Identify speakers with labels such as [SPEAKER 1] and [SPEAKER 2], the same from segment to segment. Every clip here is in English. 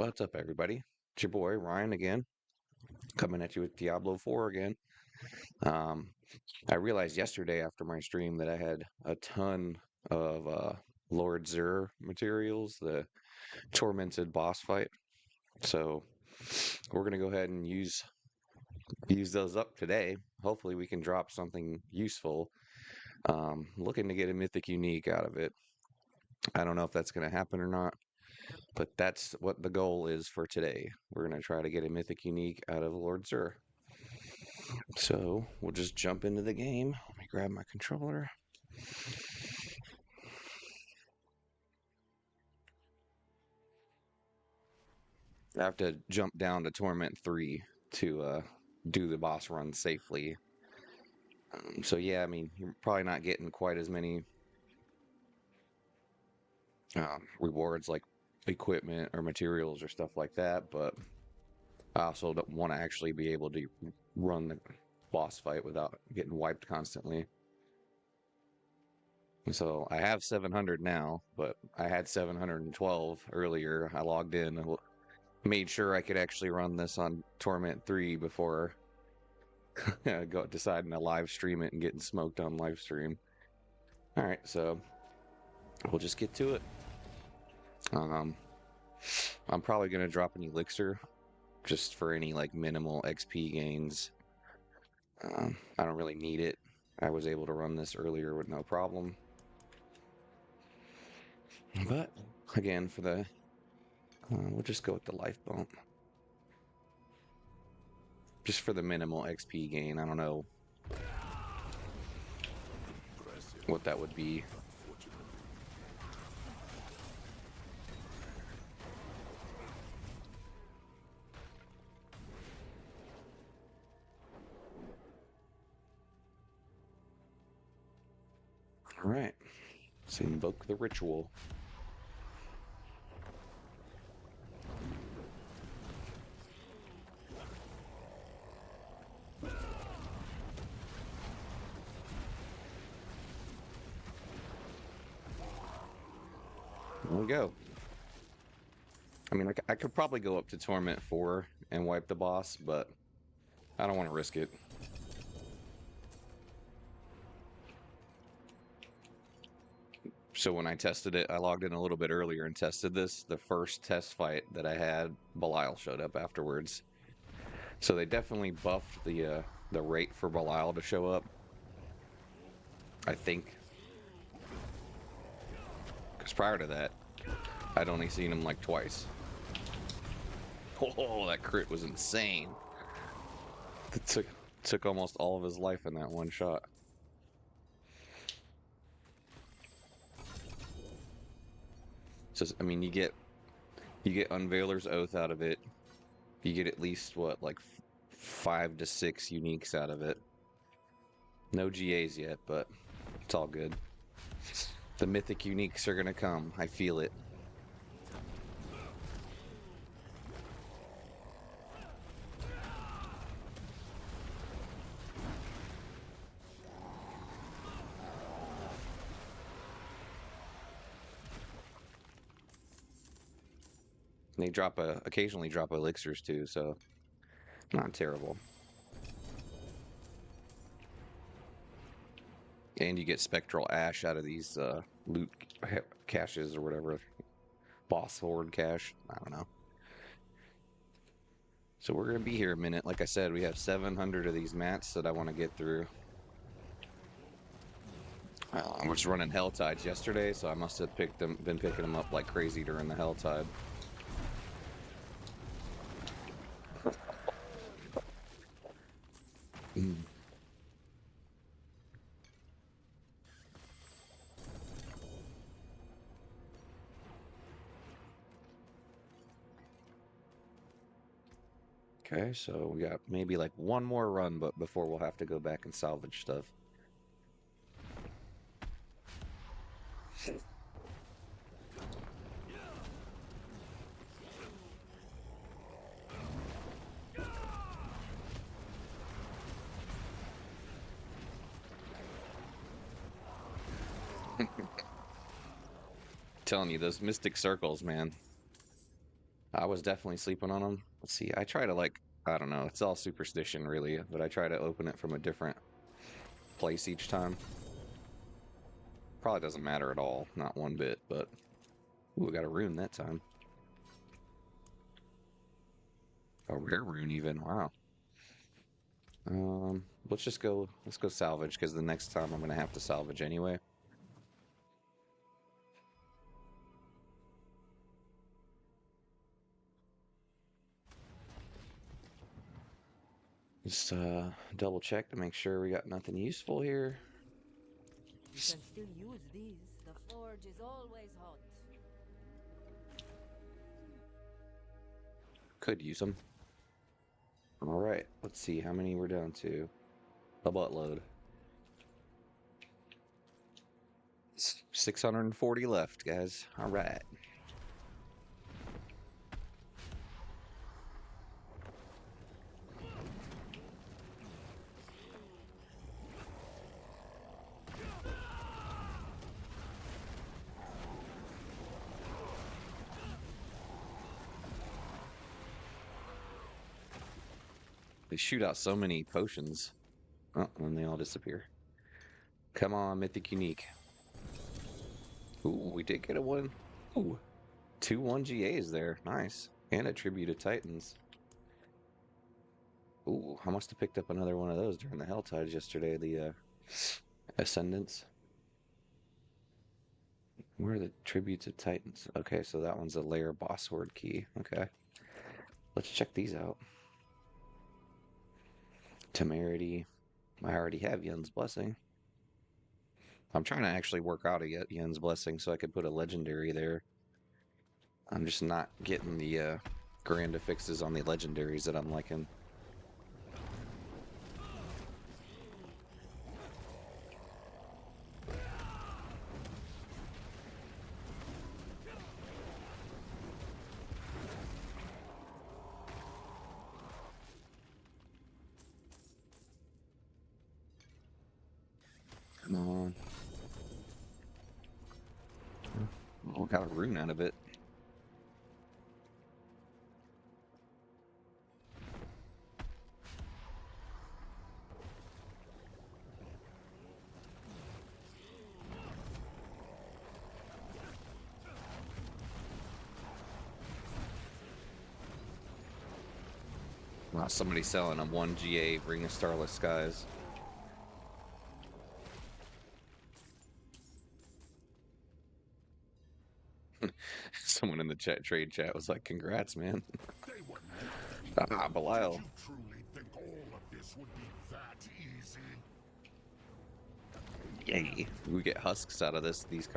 [SPEAKER 1] What's up, everybody? It's your boy Ryan again, coming at you with Diablo 4 again. Um, I realized yesterday after my stream that I had a ton of Lord Zir materials, the tormented boss fight. So we're gonna go ahead and use those up today. Hopefully, we can drop something useful. Looking to get a Mythic Unique out of it. I don't know if that's gonna happen or not. But that's what the goal is for today. We're going to try to get a Mythic Unique out of Lord Zir. So we'll just jump into the game. Let me grab my controller. I have to jump down to Torment 3 to do the boss run safely. So yeah, I mean, you're probably not getting quite as many rewards like equipment or materials or stuff like that, but I also don't want to actually be able to run the boss fight without getting wiped constantly. So I have 700 now, but I had 712 earlier. I logged in and made sure I could actually run this on Torment 3 before deciding to live stream it and getting smoked on live stream. All right, so we'll just get to it. I'm probably gonna drop an elixir just for any like minimal XP gains. I don't really need it. I was able to run this earlier with no problem. But again, for the we'll just go with the life bump. Just for the minimal XP gain. I don't know what that would be. All right, let's invoke the ritual. There we go. I mean, I could probably go up to Torment 4 and wipe the boss, but I don't want to risk it. So when I tested it, I logged in a little bit earlier and tested this. The first test fight that I had, Belial showed up afterwards. So they definitely buffed the rate for Belial to show up. I think. Because prior to that, I'd only seen him like twice. Oh, that crit was insane. It took almost all of his life in that one shot. Just, I mean, you get Unveiler's Oath out of it. You get at least what, like 5 to 6 uniques out of it. No GAs yet, but it's all good. The Mythic Uniques are gonna come. I feel it. They occasionally drop elixirs too, so not terrible. And you get Spectral Ash out of these loot caches or whatever. Boss Horde cache. I don't know. So we're going to be here a minute. Like I said, we have 700 of these mats that I want to get through. I was running Helltides yesterday, so I must have been picking them up like crazy during the Helltide. Okay, so we got maybe like one more run, but before we'll have to go back and salvage stuff. Telling you, those mystic circles, man. I was definitely sleeping on them. Let's see. I try to like, I don't know. It's all superstition really, but I try to open it from a different place each time. Probably doesn't matter at all, not one bit, but ooh, we got a rune that time. A rare rune even, wow. Let's go salvage, because the next time I'm gonna have to salvage anyway. Just double check to make sure we got nothing useful here.
[SPEAKER 2] You can still use these. The forge is always hot.
[SPEAKER 1] Could use them. Alright, let's see how many we're down to. A buttload. 640 left, guys. Alright. They shoot out so many potions. Oh, and they all disappear. Come on, Mythic Unique. Ooh, we did get a one. Ooh, 2 1GAs there. Nice. And a tribute to Titans. Ooh, I must have picked up another one of those during the Helltides yesterday, the Ascendants. Where are the tributes of Titans? Okay, so that one's a layer boss sword key. Okay. Let's check these out. Temerity. I already have Yen's Blessing. I'm trying to actually work out a Yen's Blessing so I could put a legendary there. I'm just not getting the grand affixes on the legendaries that I'm liking. Come on. Oh, got a rune out of it. Wow, somebody's selling a 1GA Ring of Starless Skies. Someone in the trade chat was like, "Congrats, man." Ah, Belial.
[SPEAKER 3] Did you truly think all of this would be that easy?
[SPEAKER 1] Yay! We get husks out of this. These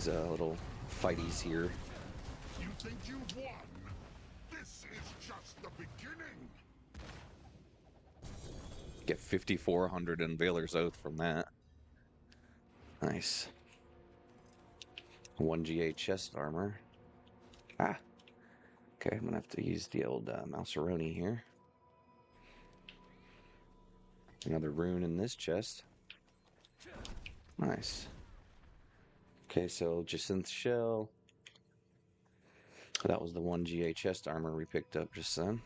[SPEAKER 1] little fighties here.
[SPEAKER 3] You think you've won? This is just the beginning.
[SPEAKER 1] Get 5,400 in Veiler's Oath from that. Nice. 1GA chest armor. Ah. Okay, I'm gonna have to use the old Mouseroni here. Another rune in this chest. Nice. Okay, so Jacinth Shell. That was the 1GA chest armor we picked up just then.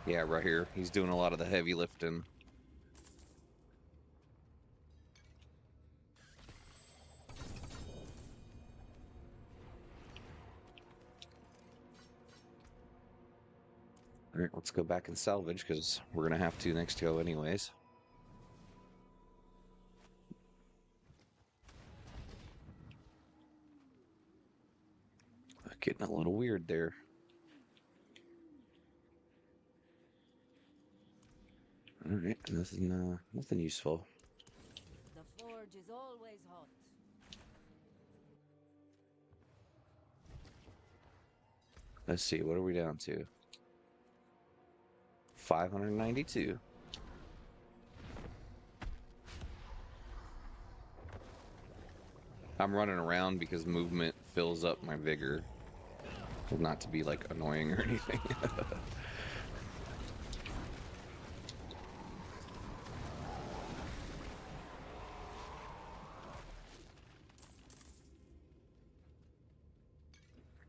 [SPEAKER 1] Yeah, right here. He's doing a lot of the heavy lifting. All right, let's go back and salvage because we're going to have to next go anyways. Getting a little weird there. All right, nothing useful.
[SPEAKER 2] The forge is always hot.
[SPEAKER 1] Let's see, what are we down to? 592. I'm running around because movement fills up my vigor. Not to be like annoying or anything.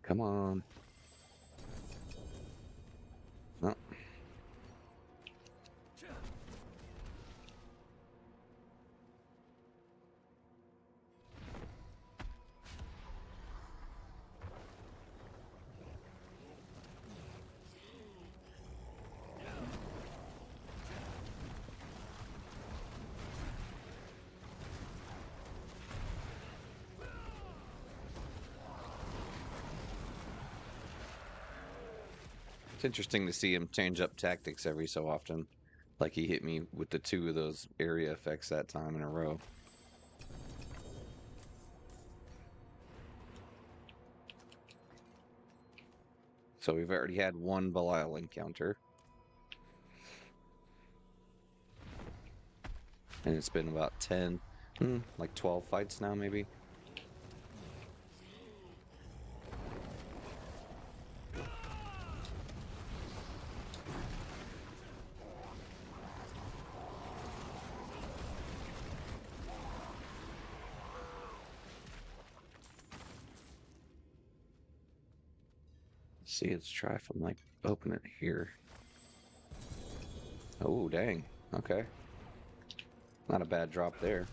[SPEAKER 1] Come on. No. It's interesting to see him change up tactics every so often. Like he hit me with the 2 of those area effects that time in a row. So we've already had 1 Belial encounter. And it's been about 10, like 12 fights now maybe. See, let's try if I'm like open it here. Oh, dang. Okay. Not a bad drop there.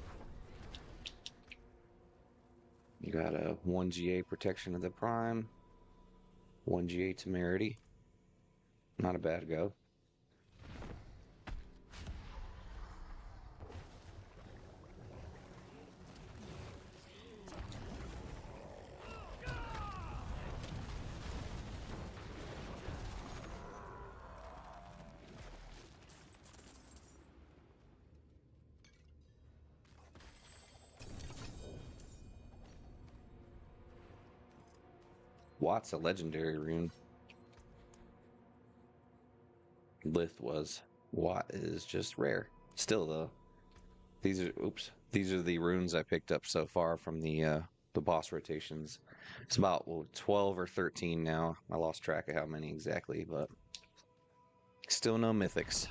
[SPEAKER 1] You got a 1 GA protection of the prime, 1 GA temerity. Not a bad go. Watt's a legendary rune. Lith was. Watt is just rare. Still though. These are the runes I picked up so far from the boss rotations. It's about 12 or 13 now. I lost track of how many exactly, but still no mythics.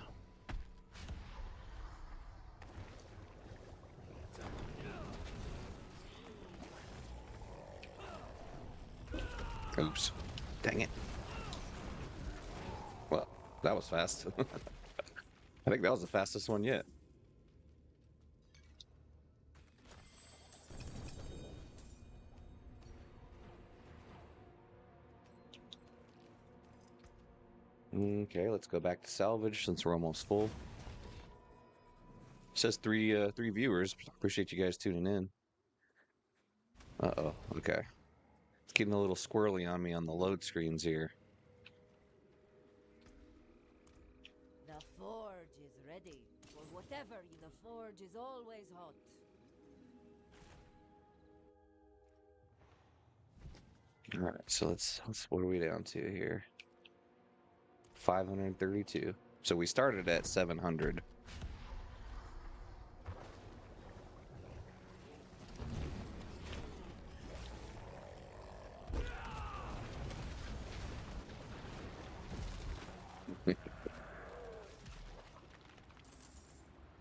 [SPEAKER 1] Oops. Dang it. Well, that was fast. I think that was the fastest one yet. Okay, let's go back to salvage since we're almost full. It says three viewers. Appreciate you guys tuning in. Uh-oh, okay. It's getting a little squirrely on me on the load screens here.
[SPEAKER 2] The forge is ready. For whatever, the forge is always hot.
[SPEAKER 1] Alright, so let's what are we down to here? 532. So we started at 700.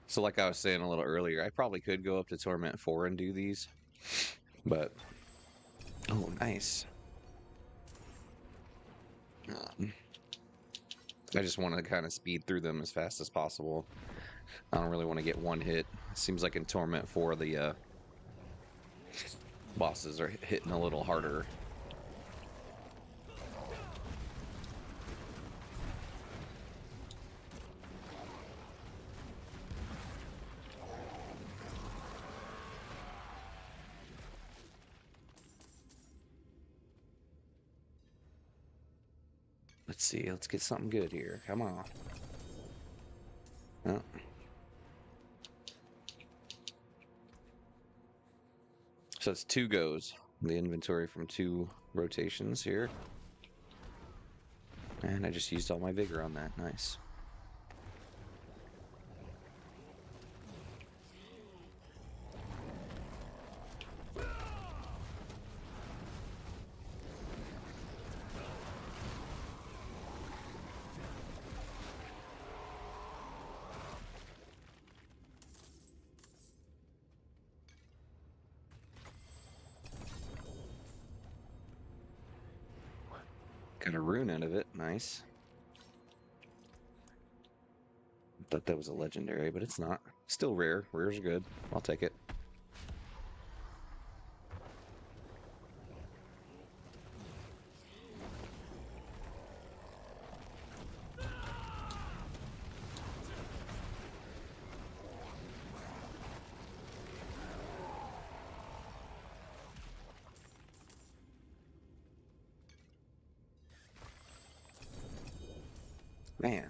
[SPEAKER 1] So like I was saying a little earlier, I probably could go up to Torment 4 and do these, but oh, nice. I just want to kind of speed through them as fast as possible. I don't really want to get one hit. It seems like in Torment 4, the bosses are hitting a little harder. Let's see, let's get something good here. Come on. Oh. So it's 2 goes. The inventory from 2 rotations here. And I just used all my vigor on that. Nice. Got a rune out of it. Nice. Thought that was a legendary, but it's not. Still rare. Rare's good. I'll take it. Man.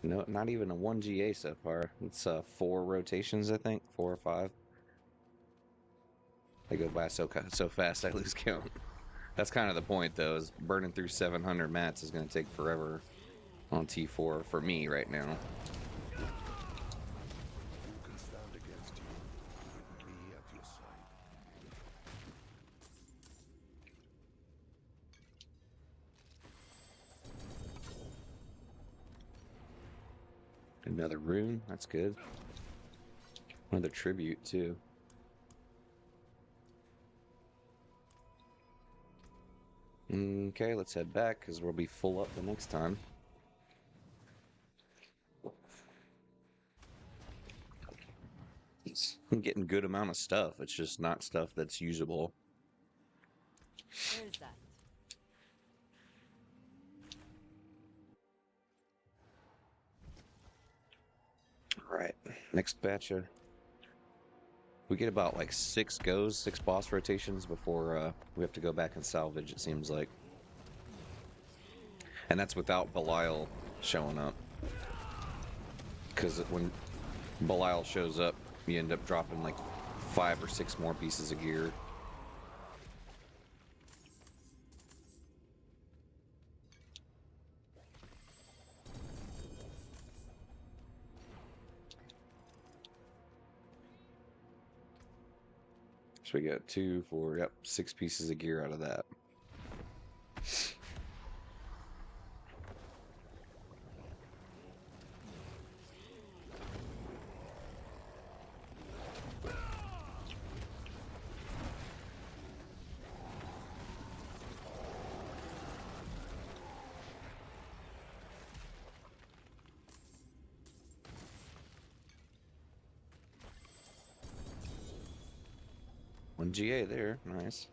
[SPEAKER 1] No, not even a 1 GA so far. It's 4 rotations, I think. 4 or 5. They go by so fast I lose count. That's kind of the point, though, is burning through 700 mats is going to take forever on T4 for me right now.
[SPEAKER 3] Who can stand against you with me at your side?
[SPEAKER 1] Another rune, that's good. Another tribute, too. Okay, let's head back, because we'll be full up the next time. I'm getting a good amount of stuff. It's just not stuff that's usable.
[SPEAKER 2] Where's that?
[SPEAKER 1] Alright, next batch of... We get about like 6 goes, 6 boss rotations before we have to go back and salvage, it seems like. And that's without Belial showing up. Because when Belial shows up, you end up dropping like 5 or 6 more pieces of gear. So we got 2, 4, yep, 6 pieces of gear out of that. One GA there, nice.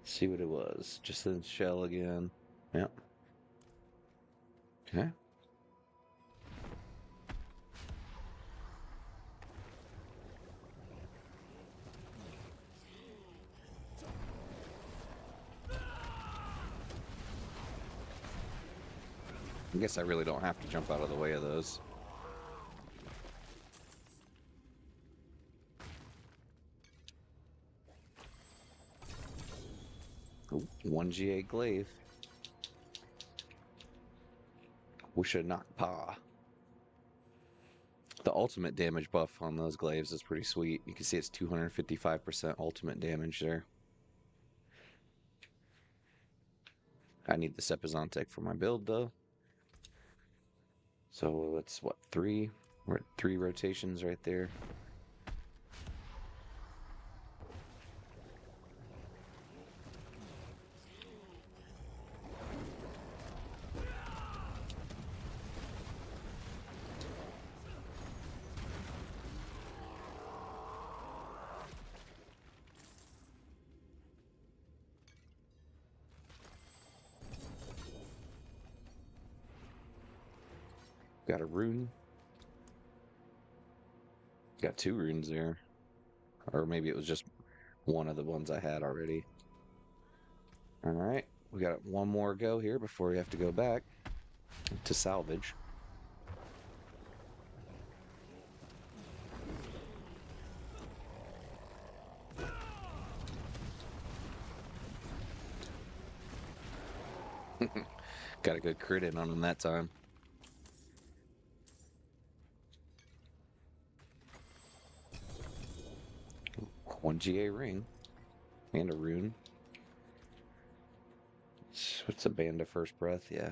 [SPEAKER 1] See what it was. Just in shell again. Yep. Okay. I guess I really don't have to jump out of the way of those. Ooh, 1 GA glaive. Wish it not pa. The ultimate damage buff on those glaives is pretty sweet. You can see it's 255% ultimate damage there. I need the Sepizantek for my build though. So it's what, 3? We're at 3 rotations right there. Got a rune. Got 2 runes there. Or maybe it was just one of the ones I had already. Alright, we got one more go here before we have to go back to salvage. Got a good crit in on him that time. One GA ring and a rune. What's a band of first breath? Yeah,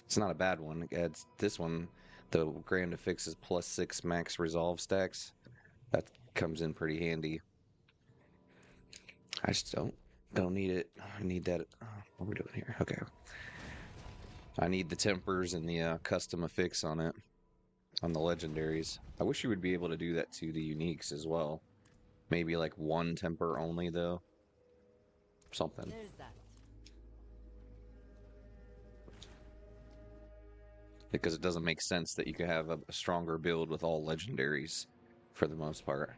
[SPEAKER 1] it's not a bad one. It adds this one. The Grand Affix is +6 max resolve stacks. That comes in pretty handy. I just don't Don't need it. I need that. What are we doing here? Okay. I need the tempers and the custom affix on it, on the legendaries. I wish you would be able to do that to the uniques as well. Maybe like one temper only, though. Something.
[SPEAKER 2] There's that.
[SPEAKER 1] Because it doesn't make sense that you could have a stronger build with all legendaries for the most part.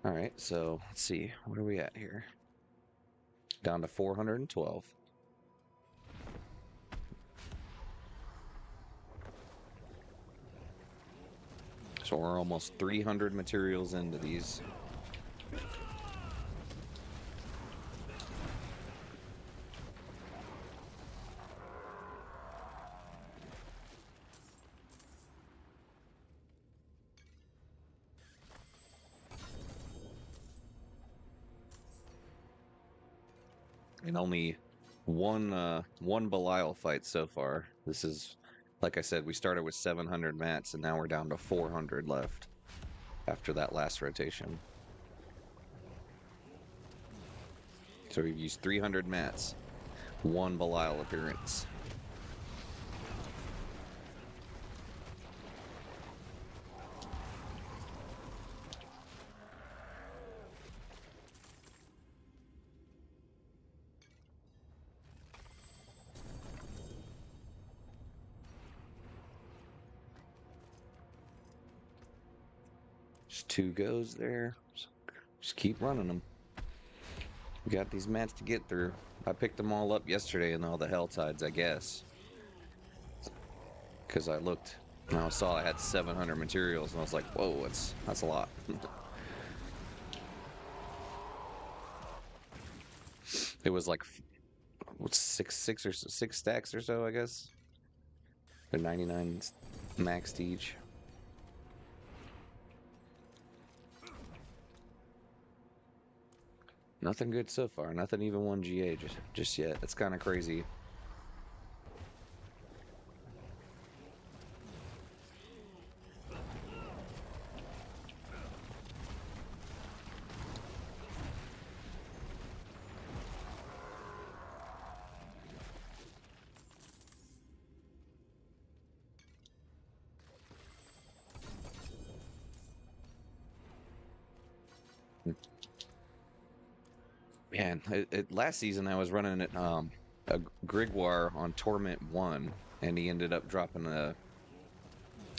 [SPEAKER 1] Alright, so let's see. What are we at here? Down to 412. So we're almost 300 materials into these. And only one Belial fight so far. This is, like I said, we started with 700 mats and now we're down to 400 left after that last rotation. So we've used 300 mats, one Belial appearance. Just 2 goes there. Just keep running them. We got these mats to get through. I picked them all up yesterday in all the Helltides, I guess. Because I looked and I saw I had 700 materials and I was like, whoa, that's a lot. It was like six stacks or so, I guess. They're 99 maxed each. Nothing good so far. Nothing even 1 GA just yet. It's kind of crazy. Man, last season I was running it a Grigwar on Torment 1, and he ended up dropping a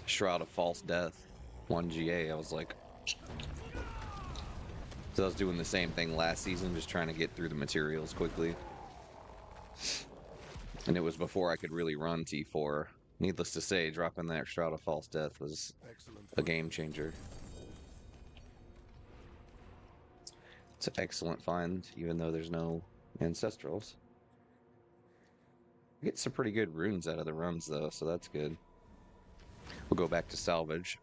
[SPEAKER 1] Shroud of False Death 1 GA. I was like, so I was doing the same thing last season, just trying to get through the materials quickly. And it was before I could really run T4. Needless to say, dropping that Shroud of False Death was a game changer. It's an excellent find, even though there's no ancestrals. Get some pretty good runes out of the runs, though, so that's good. We'll go back to salvage.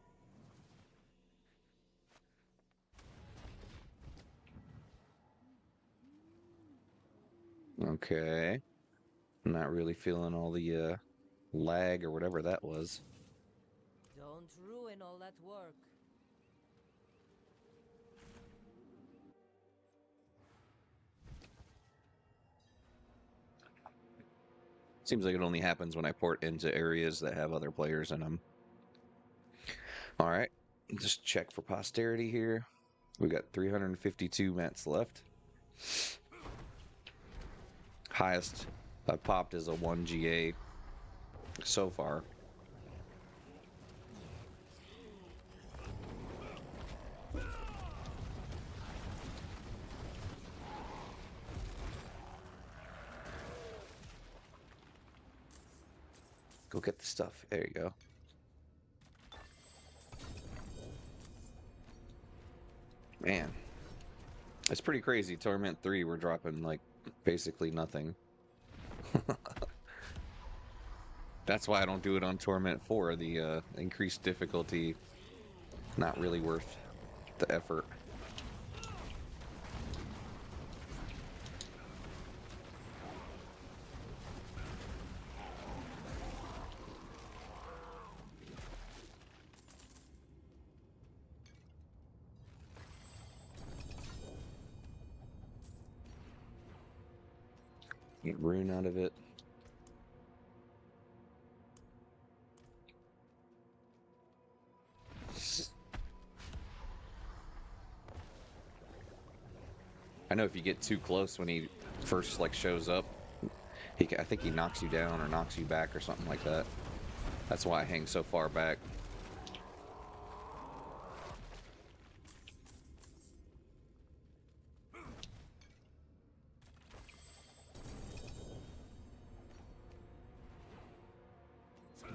[SPEAKER 1] Okay. I'm not really feeling all the lag or whatever that was.
[SPEAKER 2] Don't ruin all that work.
[SPEAKER 1] Seems like it only happens when I port into areas that have other players in them. Alright, just check for posterity here. We got 352 mats left. Highest I've popped is a 1 GA so far. Go get the stuff. There you go. Man, it's pretty crazy. Torment 3, we're dropping like basically nothing. That's why I don't do it on Torment 4. The increased difficulty, not really worth the effort. Get rune out of it. I know if you get too close when he first like shows up, I think he knocks you down or knocks you back or something like that. That's why I hang so far back.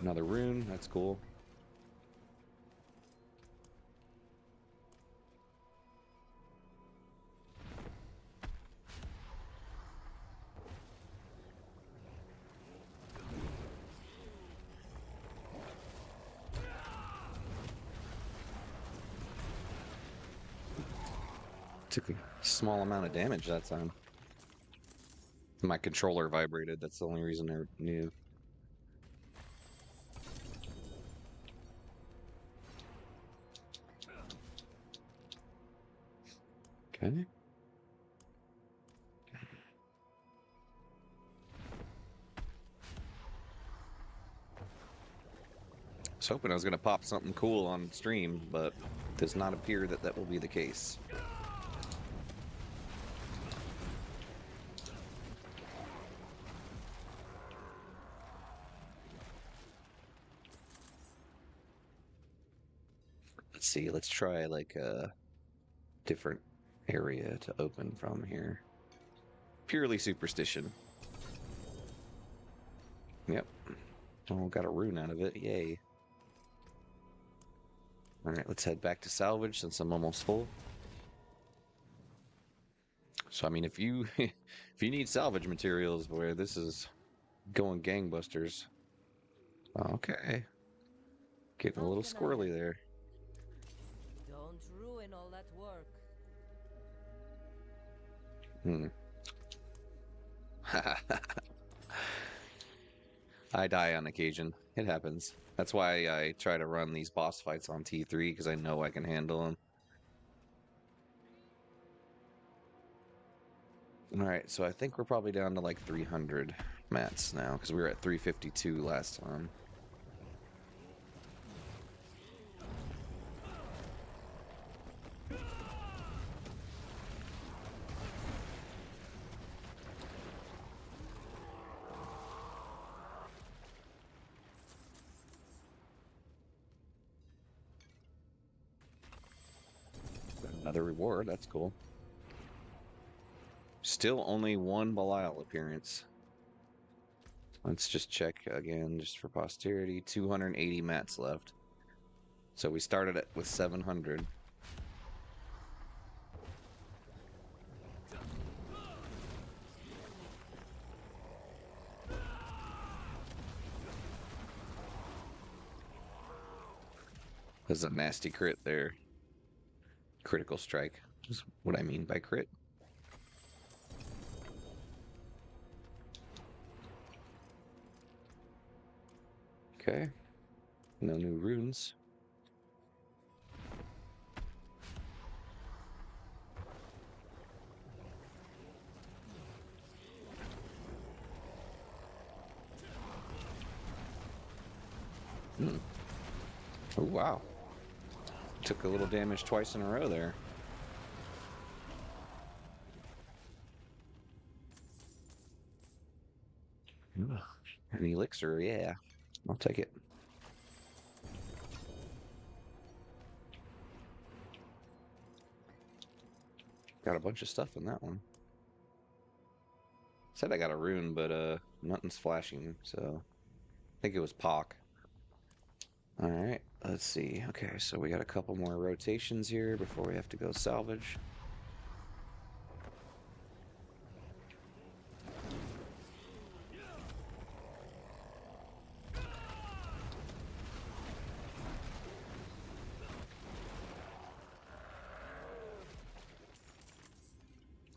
[SPEAKER 1] Another rune, that's cool. Took a small amount of damage that time. My controller vibrated, that's the only reason I knew. Okay. I was hoping I was going to pop something cool on stream, but does not appear that that will be the case. Let's see, let's try like a different area to open from here. Purely superstition. Yep. Oh, got a rune out of it. Yay. Alright, let's head back to salvage since I'm almost full. So I mean if you if you need salvage materials, boy, this is going gangbusters. Okay. Getting a little squirrely there.
[SPEAKER 2] Don't ruin all that work.
[SPEAKER 1] I die on occasion. It happens. That's why I try to run these boss fights on T3, because I know I can handle them. Alright, so I think we're probably down to like 300 mats now, because we were at 352 last time. Another reward, that's cool. Still only one Belial appearance. Let's just check again, just for posterity. 280 mats left. So we started it with 700. That's a nasty crit there. Critical strike is what I mean by crit. Okay. No new runes. Oh, wow. Took a little damage twice in a row there. An elixir, yeah. I'll take it. Got a bunch of stuff in that one. Said I got a rune, but nothing's flashing, so I think it was Pock. Alright, let's see. Okay, so we got a couple more rotations here before we have to go salvage.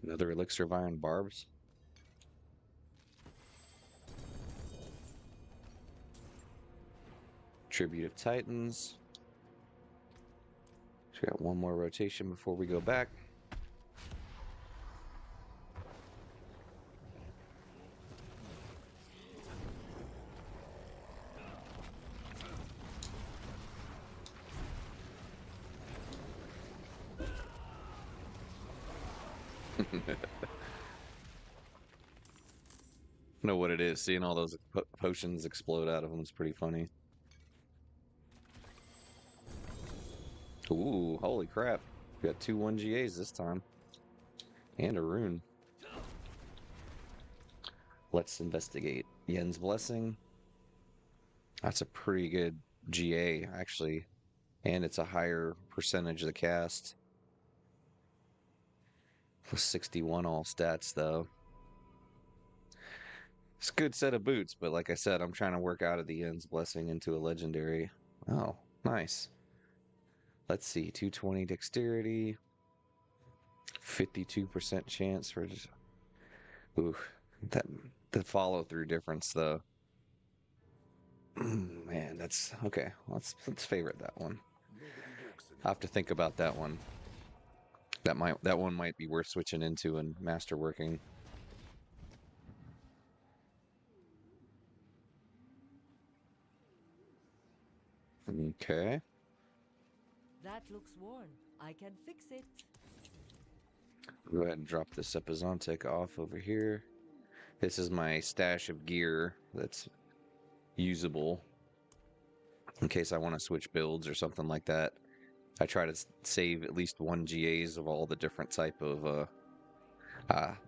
[SPEAKER 1] Another elixir of iron barbs. Tribute of Titans. So we got one more rotation before we go back. Know what it is. Seeing all those potions explode out of them is pretty funny. Ooh, holy crap. We got 2 1GAs this time. And a rune. Let's investigate. Yen's Blessing. That's a pretty good GA, actually. And it's a higher percentage of the cast. With 61 all stats, though. It's a good set of boots, but like I said, I'm trying to work out of the Yen's Blessing into a legendary. Oh, nice. Let's see, 220 dexterity, 52% chance for just. Ooh, that the follow through difference though. Man, that's okay. Let's favorite that one. I have to think about that one. That one might be worth switching into and masterworking. Okay.
[SPEAKER 2] That looks worn. I can fix it.
[SPEAKER 1] Go ahead and drop this Epizontic off over here. This is my stash of gear that's usable in case I want to switch builds or something like that. I try to save at least 1 GAs of all the different type of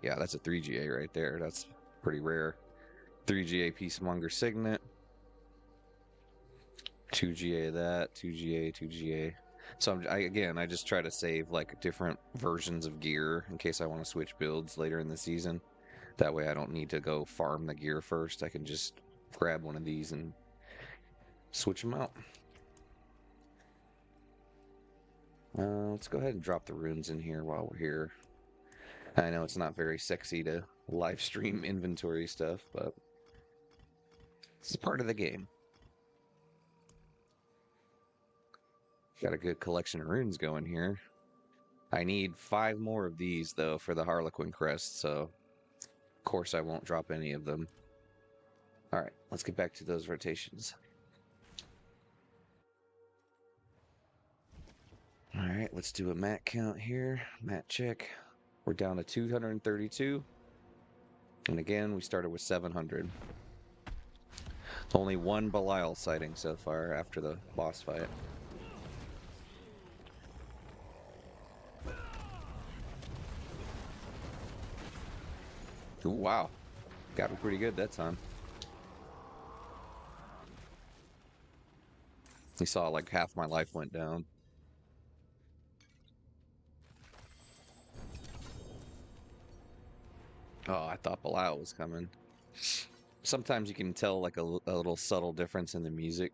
[SPEAKER 1] yeah, that's a 3 GA right there. That's pretty rare. 3 GA Peacemonger Signet. 2 GA of that, 2 GA, 2 GA. So again, I just try to save like different versions of gear in case I want to switch builds later in the season. That way I don't need to go farm the gear first. I can just grab one of these and switch them out. Let's go ahead and drop the runes in here while we're here. I know it's not very sexy to live stream inventory stuff, but it's part of the game. Got a good collection of runes going here. I need 5 more of these, though, for the Harlequin crest, so of course I won't drop any of them. Alright, let's get back to those rotations. Alright, let's do a mat count here. Mat check. We're down to 232. And again, we started with 700. Only 1 Belial sighting so far after the boss fight. Ooh, wow. Got me pretty good that time. You saw like half my life went down. Oh, I thought Belial was coming. Sometimes you can tell like a little subtle difference in the music.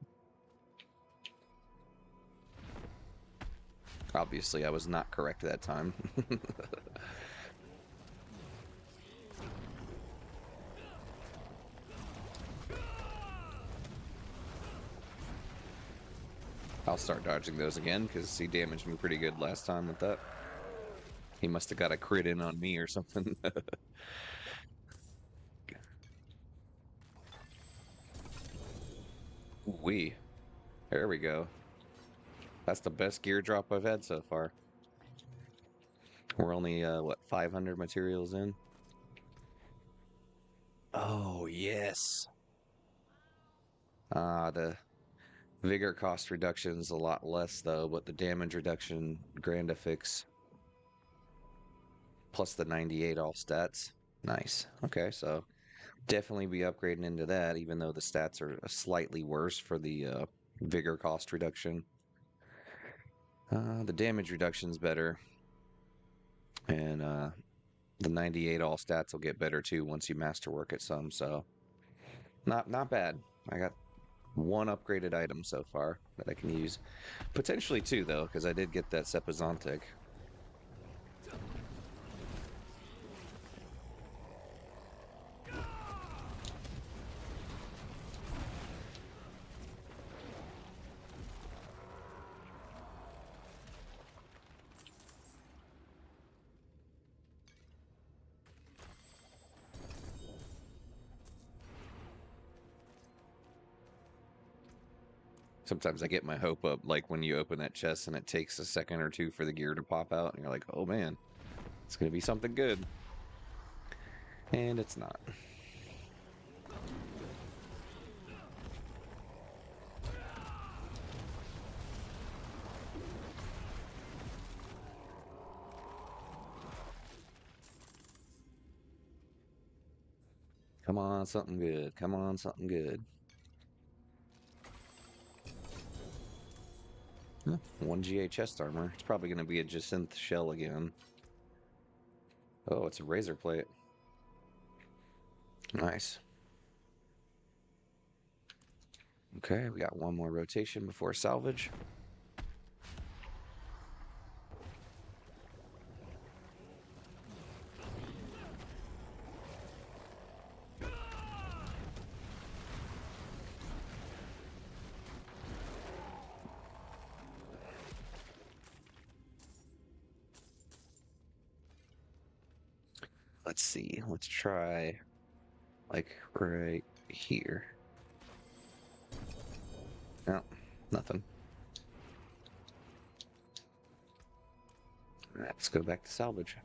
[SPEAKER 1] Obviously, I was not correct that time. I'll start dodging those again because he damaged me pretty good last time with that. He must have got a crit in on me or something. Wee. There we go. That's the best gear drop I've had so far. We're only, what, 500 materials in? Oh, yes. The vigor cost reduction is a lot less, though, but the damage reduction, grand affix, plus the 98 all stats. Nice. Okay, so definitely be upgrading into that, even though the stats are slightly worse for the vigor cost reduction. The damage reduction's better, and the 98 all stats will get better too once you masterwork at some. So not bad. I got 1 upgraded item so far that I can use, potentially 2 though, because I did get that Sepizontic. Sometimes I get my hope up, like when you open that chest and it takes a second or 2 for the gear to pop out, and you're like, oh man. It's gonna be something good. And it's not. Come on, something good. Come on, something good. Huh, 1 GA chest armor. It's probably going to be a Jacinth shell again. Oh, it's a razor plate. Nice. Okay, we got one more rotation before salvage. Let's see. Let's try like right here. No, nothing. All right, let's go back to salvage.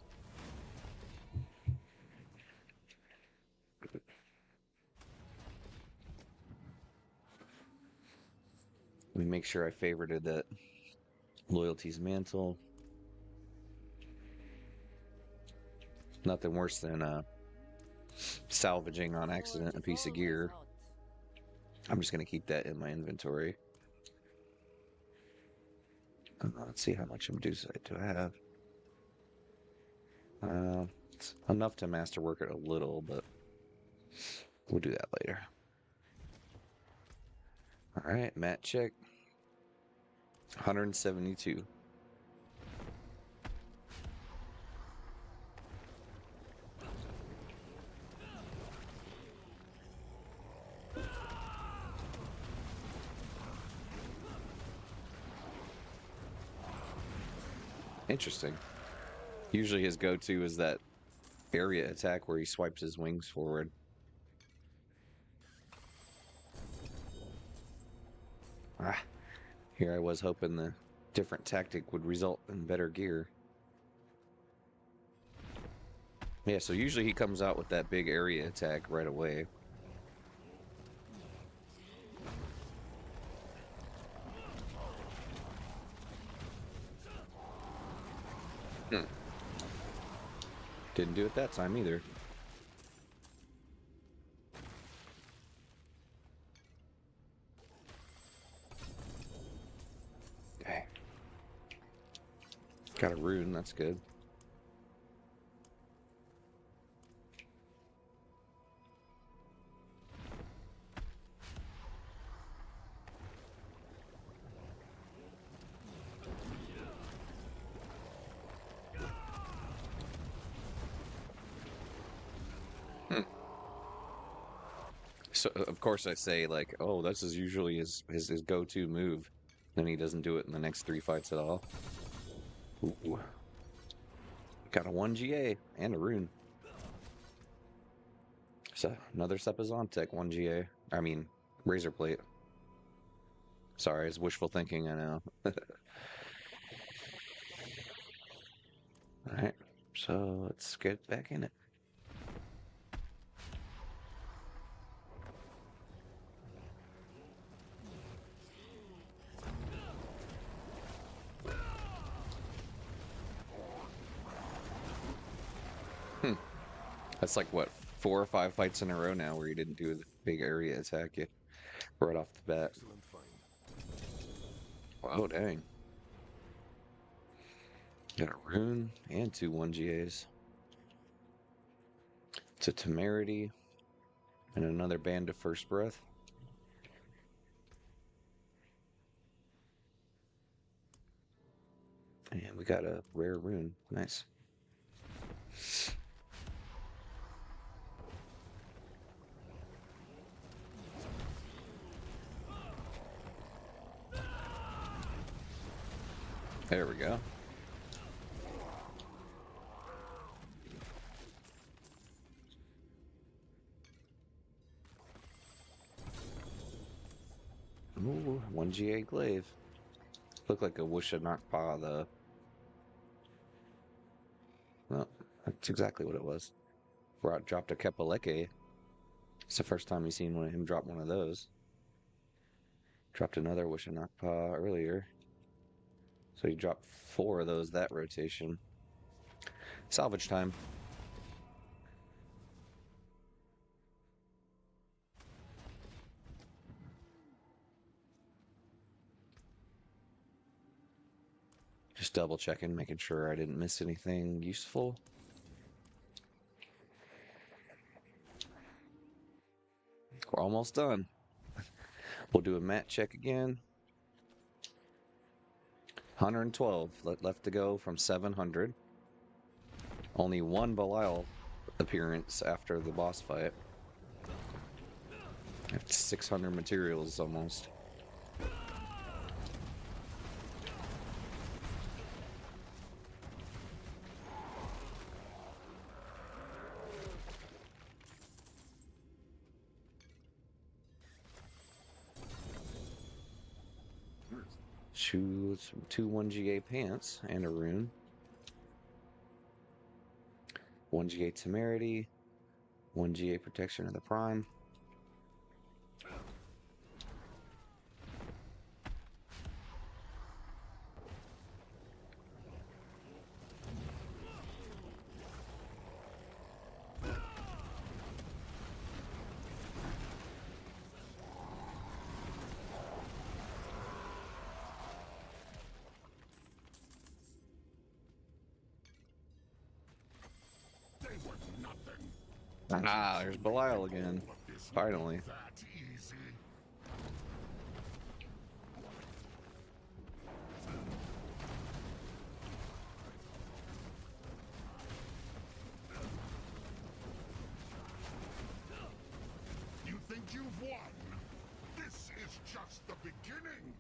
[SPEAKER 1] Let me make sure I favorited that loyalties mantle. Nothing worse than salvaging on accident a piece of gear. I'm just going to keep that in my inventory. Let's see how much Medusa do I have. It's enough to masterwork it a little, but we'll do that later. All right, Matt check. 172. Interesting. Usually his go-to is that area attack where he swipes his wings forward. Ah, here I was hoping the different tactic would result in better gear. Yeah, so usually he comes out with that big area attack right away. Didn't do it that time either. Okay. Got a rune, that's good. So of course I say like, oh, this is usually his go-to move. Then he doesn't do it in the next 3 fights at all. Ooh. Got a 1 GA and a rune. So another Sepizontek 1 GA. I mean, razor plate. Sorry, it's wishful thinking, I know. Alright, so let's get back in it. That's like what, 4 or 5 fights in a row now where he didn't do the big area attack yet, right off the bat.
[SPEAKER 3] Excellent find.
[SPEAKER 1] Wow, dang. Got a rune and 2 1 GAs. It's a temerity and another band of first breath. And we got a rare rune. Nice. There we go. Ooh, 1 GA glaive. Looked like a Wusha Nakpa, though. Well, That's exactly what it was. Dropped a Kepaleke. It's the first time you've seen him drop one of those. Dropped another Wishanakpa earlier. So he dropped 4 of those that rotation. Salvage time. Just double checking, making sure I didn't miss anything useful. We're almost done. We'll do a mat check again. 112 left to go from 700. Only 1 Belial appearance after the boss fight. 600 materials almost. Shoes, 2 1GA pants and a rune. 1GA temerity, 1GA protection of the prime.
[SPEAKER 3] They were nothing.
[SPEAKER 1] Ah, there's Belial again.
[SPEAKER 3] All of this
[SPEAKER 1] Finally.
[SPEAKER 3] that easy. You think you've won? This is just the beginning.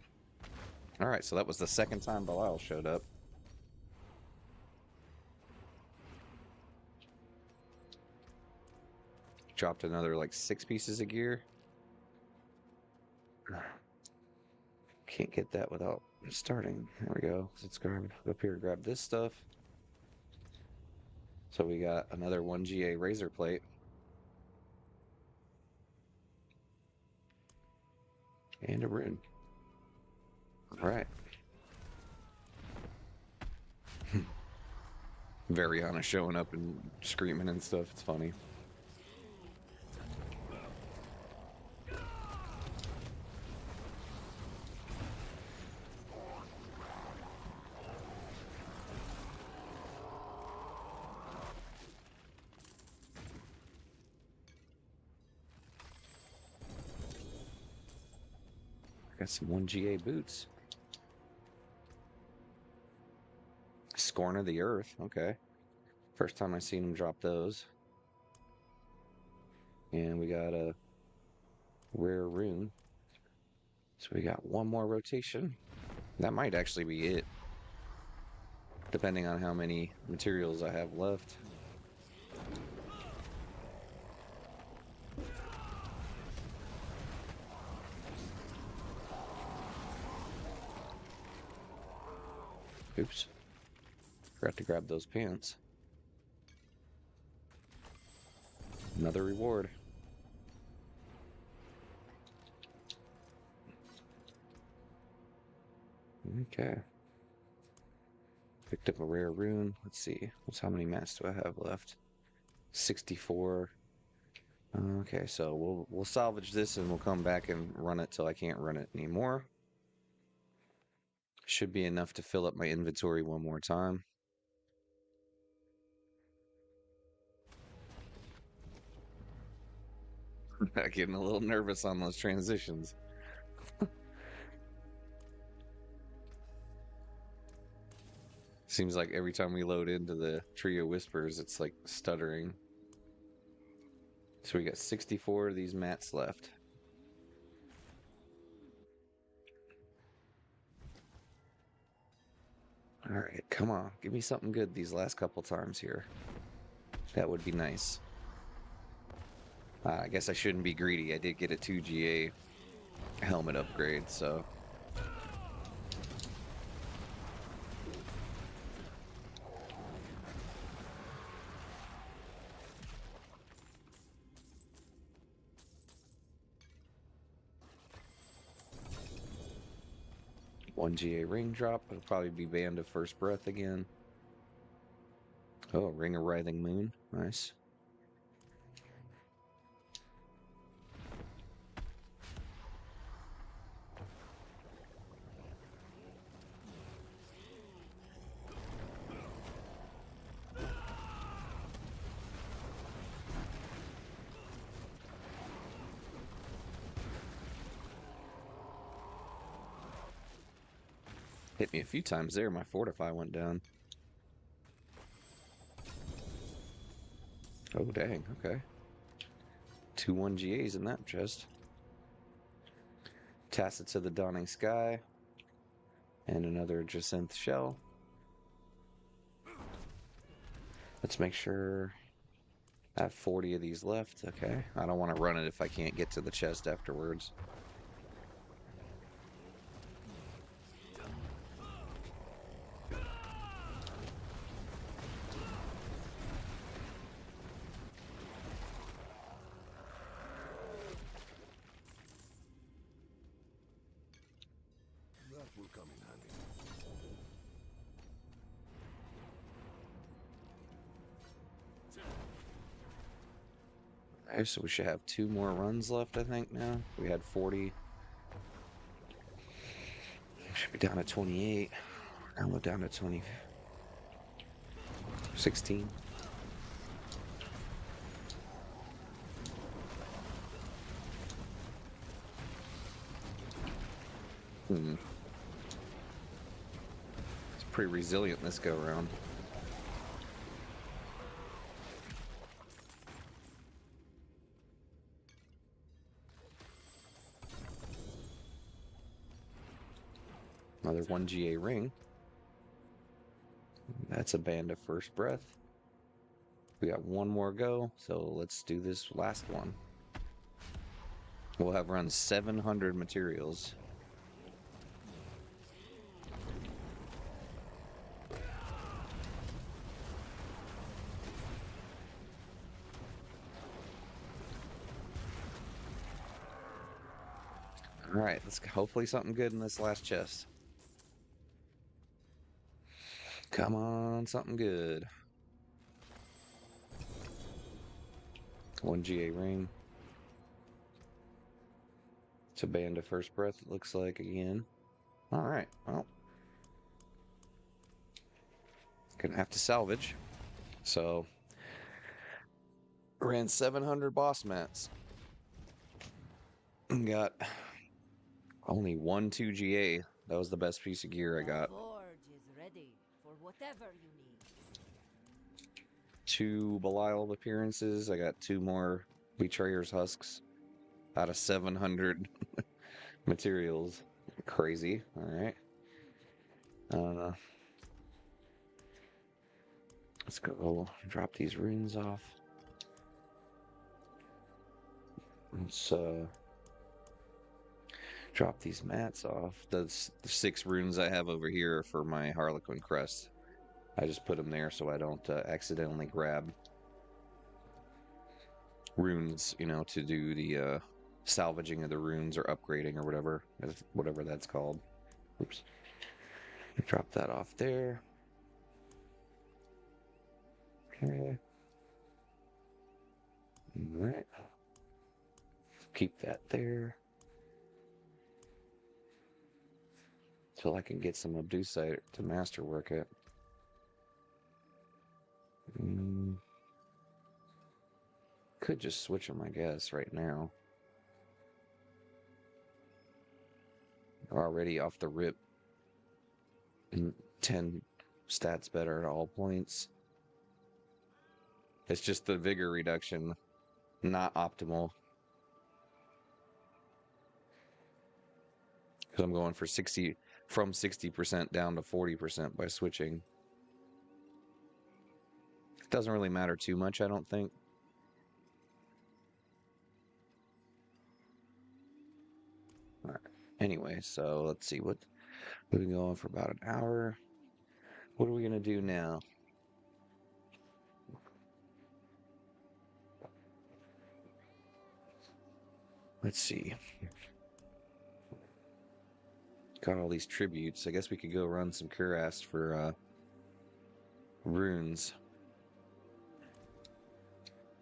[SPEAKER 1] Alright, so that was the second time Belial showed up. Dropped another like 6 pieces of gear. Can't get that without starting. There we go. Let's grab up here, grab this stuff. So we got another 1GA razor plate. And a rune. Alright. Variana showing up and screaming and stuff. It's funny. Got some 1GA boots. Scorn of the Earth. Okay. First time I seen him drop those. And we got a rare rune. So we got 1 more rotation. That might actually be it. Depending on how many materials I have left. Oops. Forgot to grab those pants. Another reward. Okay. Picked up a rare rune. Let's see. How many mats do I have left? 64. Okay, so we'll salvage this and we'll come back and run it till I can't run it anymore. Should be enough to fill up my inventory 1 more time. Getting a little nervous on those transitions. Seems like every time we load into the Tree of Whispers, it's like stuttering. So we got 64 of these mats left. All right, come on. Give me something good these last couple times here. That would be nice. I guess I shouldn't be greedy. I did get a 2GA helmet upgrade, so... One GA ring drop. It'll probably be Band of First Breath again. Oh, Ring of Writhing Moon. Nice. Hit me a few times there. My Fortify went down. Oh, dang. Okay. 2 1 GAs in that chest. Tacit of the Dawning Sky. And another Jacinth Shell. Let's make sure I have 40 of these left. Okay. I don't want to run it if I can't get to the chest afterwards.
[SPEAKER 3] That will come in handy.
[SPEAKER 1] Okay, so we should have 2 more runs left, I think, now. We had 40. Should be down to 28. Now we're down to 20. 16. It's pretty resilient this go around. Another 1 GA ring. That's a Band of First Breath. We got 1 more go, so let's do this last one. We'll have run 700 materials. Alright, let's hopefully something good in this last chest. Come on, something good. 1 GA ring. It's a Band of First Breath, it looks like, again. Alright, well. Gonna have to salvage. So, ran 700 boss mats. Got only 1 2 GA. That was the best piece of gear I got.
[SPEAKER 2] The forge is ready for whatever you need.
[SPEAKER 1] 2 Belial appearances. I got 2 more Betrayer's Husks out of 700 materials. Crazy. Alright. Let's go drop these runes off. Let's drop these mats off. The 6 runes I have over here are for my Harlequin crest. I just put them there so I don't accidentally grab runes, you know, to do the salvaging of the runes or upgrading or whatever that's called. Oops. Drop that off there. Okay. All right. Keep that there. Till I can get some Abducite to masterwork it. Could just switch them, I guess, right now. Already off the rip. 10 stats better at all points. It's just the vigor reduction, not optimal. Because I'm going for 60 from 60% down to 40% by switching. It doesn't really matter too much, I don't think. All right. Anyway, so let's see what we've been going for about an hour. What are we gonna do now? Let's see. Got all these tributes. I guess we could go run some Kurast for runes.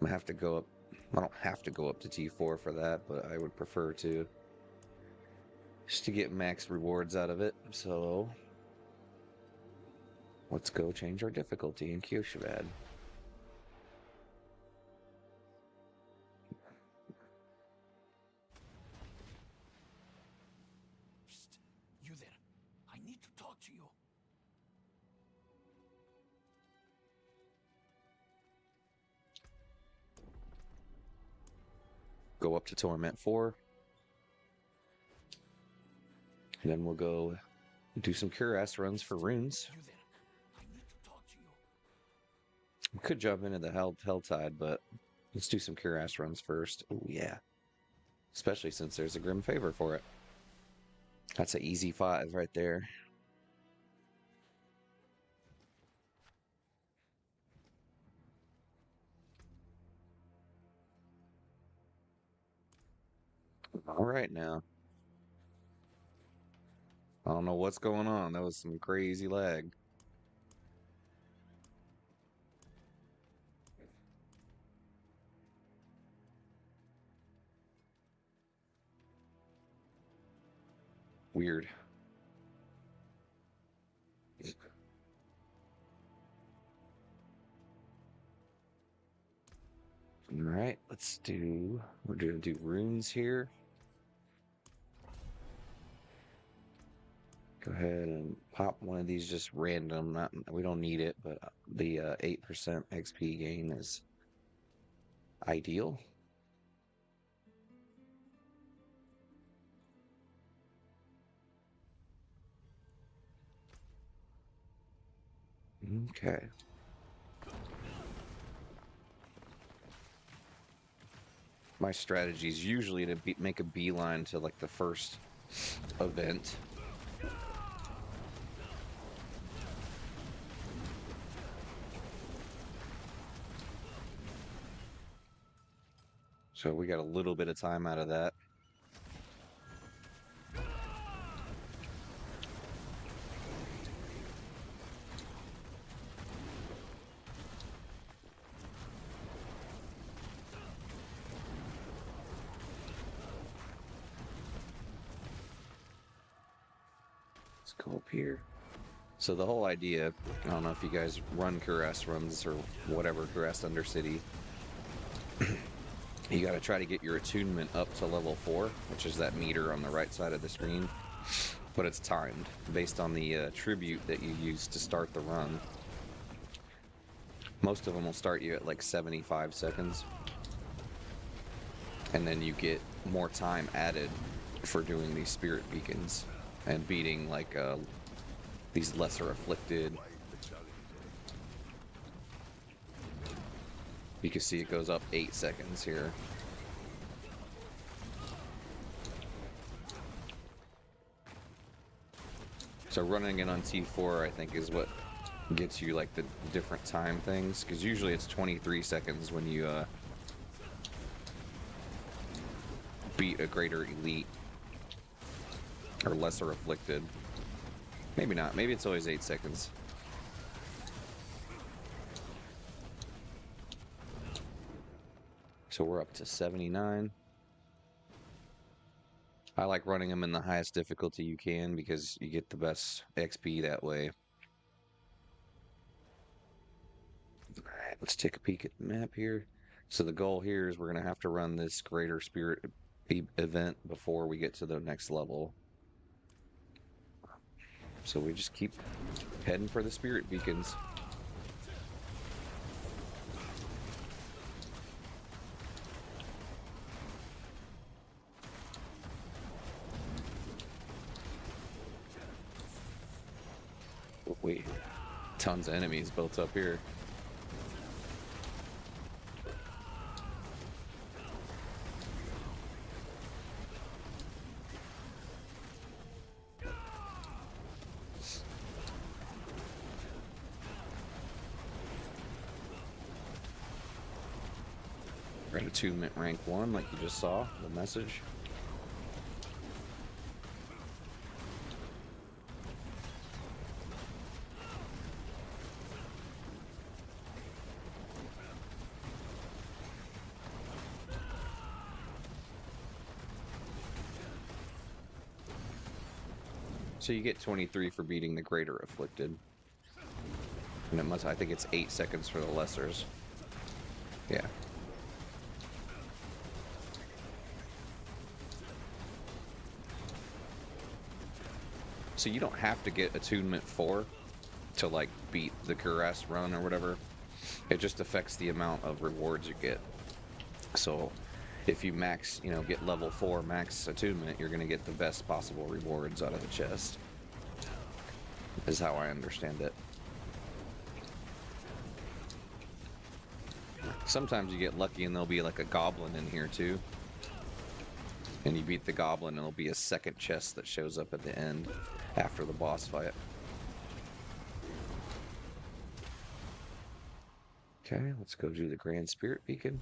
[SPEAKER 1] I'm gonna have to go up. I don't have to go up to T4 for that, but I would prefer to. Just to get max rewards out of it. So let's go change our difficulty in Kyoshabad.
[SPEAKER 3] Psst, you there. I need to talk to you.
[SPEAKER 1] Go up to Torment 4. And then we'll go do some Kurast runs for runes.
[SPEAKER 3] You there. I need to talk to you.
[SPEAKER 1] We could jump into the Helltide, but let's do some Kurast runs first. Oh yeah. Especially since there's a Grim Favor for it. That's an easy 5 right there. All right now. I don't know what's going on. That was some crazy lag. Weird. All right, we're gonna do runes here. Go ahead and pop one of these just random. We don't need it, but the 8% XP gain is ideal. Okay. My strategy is usually to make a beeline to like the first event. So we got a little bit of time out of that. Let's go up here. So the whole idea, I don't know if you guys run Kurast runs or whatever, Kurast Undercity. You got to try to get your attunement up to level 4, which is that meter on the right side of the screen. But it's timed based on the tribute that you use to start the run. Most of them will start you at like 75 seconds. And then you get more time added for doing these spirit beacons and beating like these lesser afflicted. You can see it goes up 8 seconds here. So running it on T4, I think, is what gets you like the different time things, because usually it's 23 seconds when you beat a greater elite or lesser afflicted. Maybe not. Maybe it's always 8 seconds. So we're up to 79. I like running them in the highest difficulty you can because you get the best XP that way. Alright, let's take a peek at the map here. So the goal here is we're going to have to run this greater spirit event before we get to the next level. So we just keep heading for the spirit beacons. Wait, tons of enemies built up here. We're at attunement rank 1, like you just saw, the message. So you get 23 for beating the Greater Afflicted. And it must, I think it's 8 seconds for the Lessers. Yeah. So you don't have to get Attunement 4 to like beat the Kurast run or whatever. It just affects the amount of rewards you get. So if you max, you know, get level 4 max attunement, you're going to get the best possible rewards out of the chest. Is how I understand it. Sometimes you get lucky and there'll be like a goblin in here too. And you beat the goblin and there'll be a second chest that shows up at the end after the boss fight. Okay, let's go do the Grand Spirit Beacon.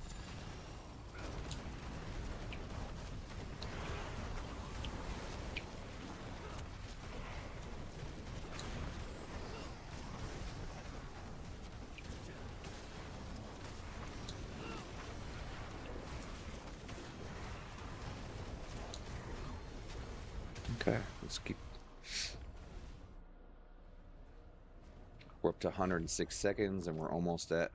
[SPEAKER 1] Okay, let's keep. We're up to 106 seconds and we're almost at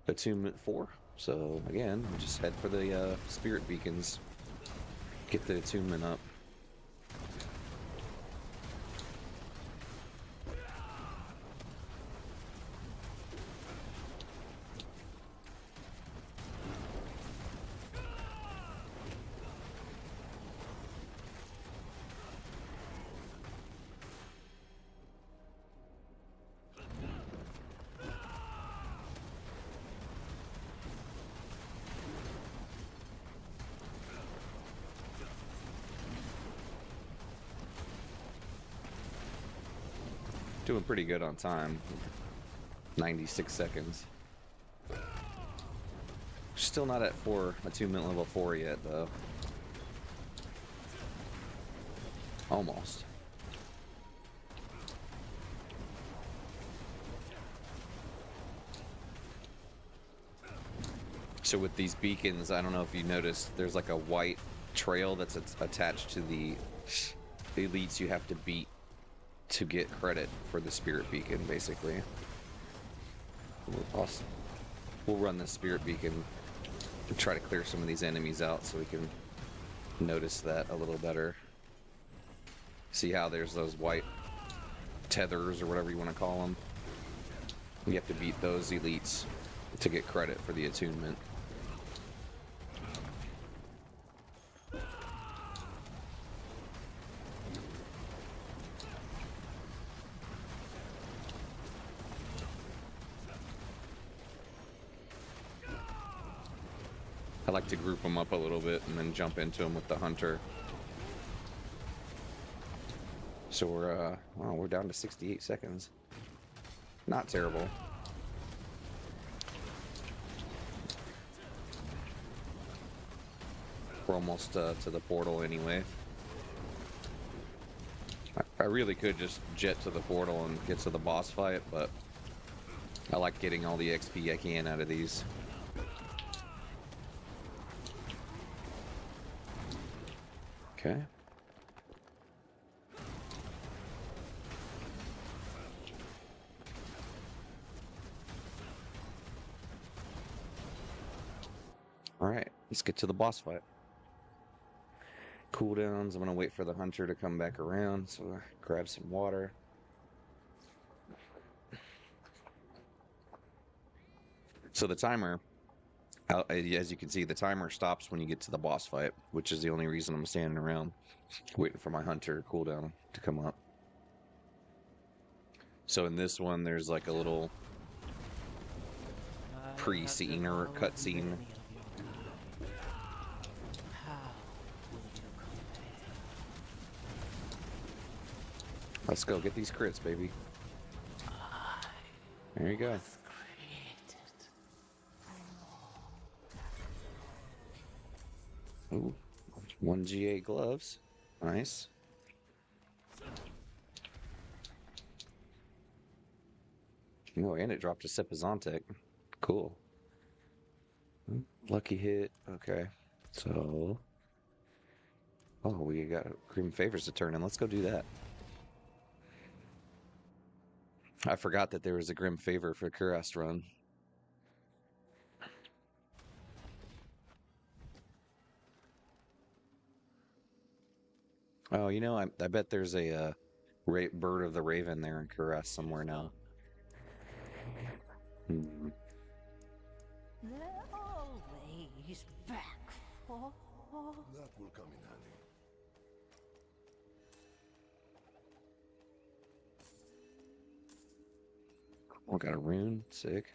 [SPEAKER 1] Attunement 4. So again, we'll just head for the Spirit Beacons. Get the attunement up. Doing pretty good on time. 96 seconds. Still not at attunement level 4 yet, though. Almost. So with these beacons, I don't know if you noticed, there's like a white trail that's attached to the elites you have to beat to get credit for the Spirit Beacon, basically. We'll run the Spirit Beacon and try to clear some of these enemies out so we can notice that a little better. See how there's those white tethers or whatever you want to call them? You have to beat those elites to get credit for the attunement. I like to group them up a little bit and then jump into them with the hunter. So we're down to 68 seconds. Not terrible. We're almost to the portal anyway. I really could just jet to the portal and get to the boss fight, but I like getting all the XP I can out of these. Okay. All right, let's get to the boss fight. Cooldowns. I'm gonna wait for the hunter to come back around, so grab some water. So the timer, as you can see, the timer stops when you get to the boss fight, which is the only reason I'm standing around waiting for my hunter cooldown to come up. So in this one, there's like a little pre-scene or cutscene. Let's go get these crits, baby. There you go. Ooh, 1 GA gloves. Nice. Oh, and it dropped a Sepizantic. Cool. Lucky hit. Okay. So... Oh, we got Cream Favors to turn in. Let's go do that. I forgot that there was a Grim Favor for Kurast run. Oh, you know, I bet there's a Bird of the Raven there in Kurast somewhere now. Hmm.
[SPEAKER 2] They're always back for.
[SPEAKER 3] That will come in handy.
[SPEAKER 1] Oh, got a rune. Sick.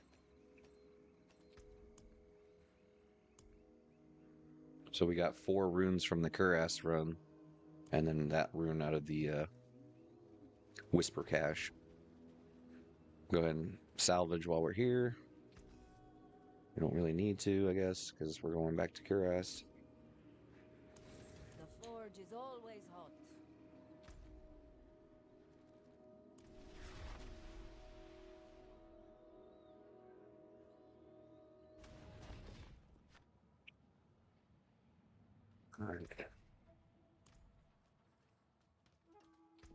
[SPEAKER 1] So we got 4 runes from the Kurast run, and then that rune out of the Whisper Cache. Go ahead and salvage while we're here. We don't really need to, I guess, because we're going back to Kurast.
[SPEAKER 2] The forge is always hot.
[SPEAKER 1] Alright.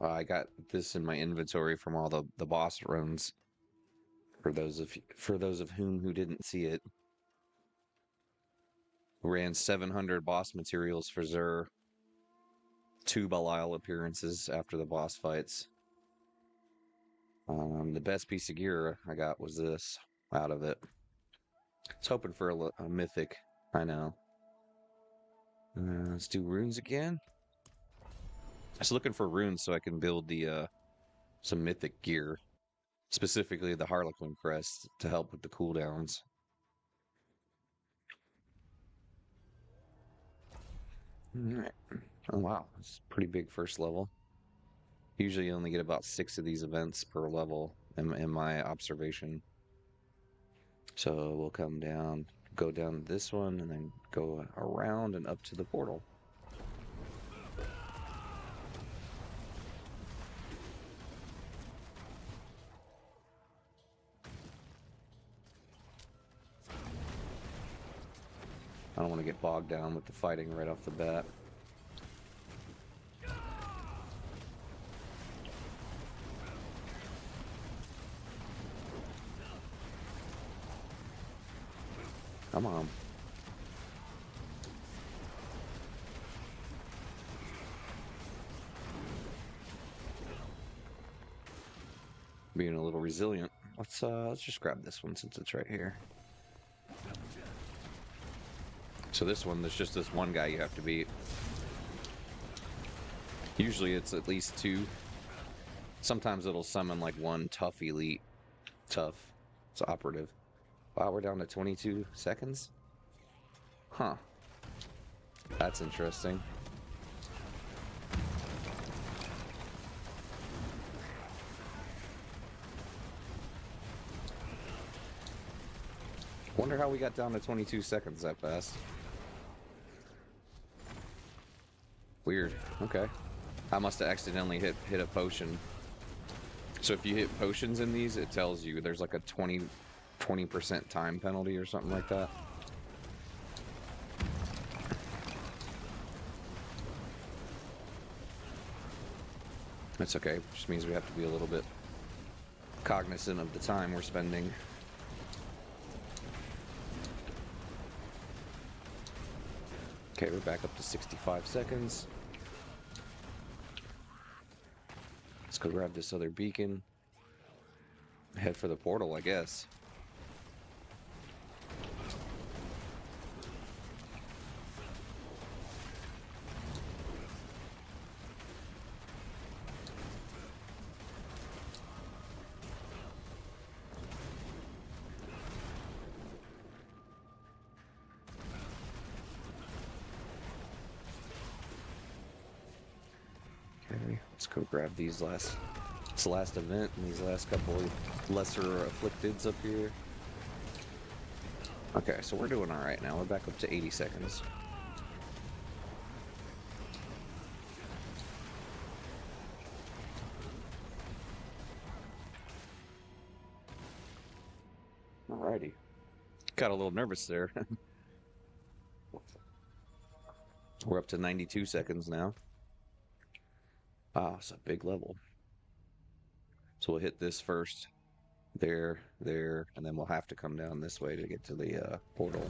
[SPEAKER 1] I got this in my inventory from all the boss runs. For those of whom who didn't see it, ran 700 boss materials for Zir, 2 Belial appearances after the boss fights. The best piece of gear I got was this out of it. I was hoping for a mythic. I know. Let's do runes again. I was looking for runes so I can build the some mythic gear, specifically the Harlequin crest to help with the cooldowns. All right. Oh wow, it's pretty big first level. Usually you only get about 6 of these events per level in my observation. So we'll come down, go down this one, and then go around and up to the portal. I don't want to get bogged down with the fighting right off the bat. Come on. Being a little resilient. Let's just grab this one since it's right here. So this one, there's just this one guy you have to beat. Usually it's at least 2. Sometimes it'll summon like 1 tough elite. Tough. It's operative. Wow, we're down to 22 seconds? Huh. That's interesting. Wonder how we got down to 22 seconds that fast. Weird. Okay. I must have accidentally hit a potion. So if you hit potions in these, it tells you there's like a 20% time penalty or something like that. That's okay. Just means we have to be a little bit cognizant of the time we're spending. Okay, we're back up to 65 seconds. Let's go grab this other beacon. Head for the portal, I guess. Okay, let's go grab these it's the last event and these last couple of lesser afflicteds up here. Okay, so we're doing alright now. We're back up to 80 seconds. Alrighty. Got a little nervous there. We're up to 92 seconds now. Wow, it's a big level. So we'll hit this first. There, and then we'll have to come down this way to get to the portal.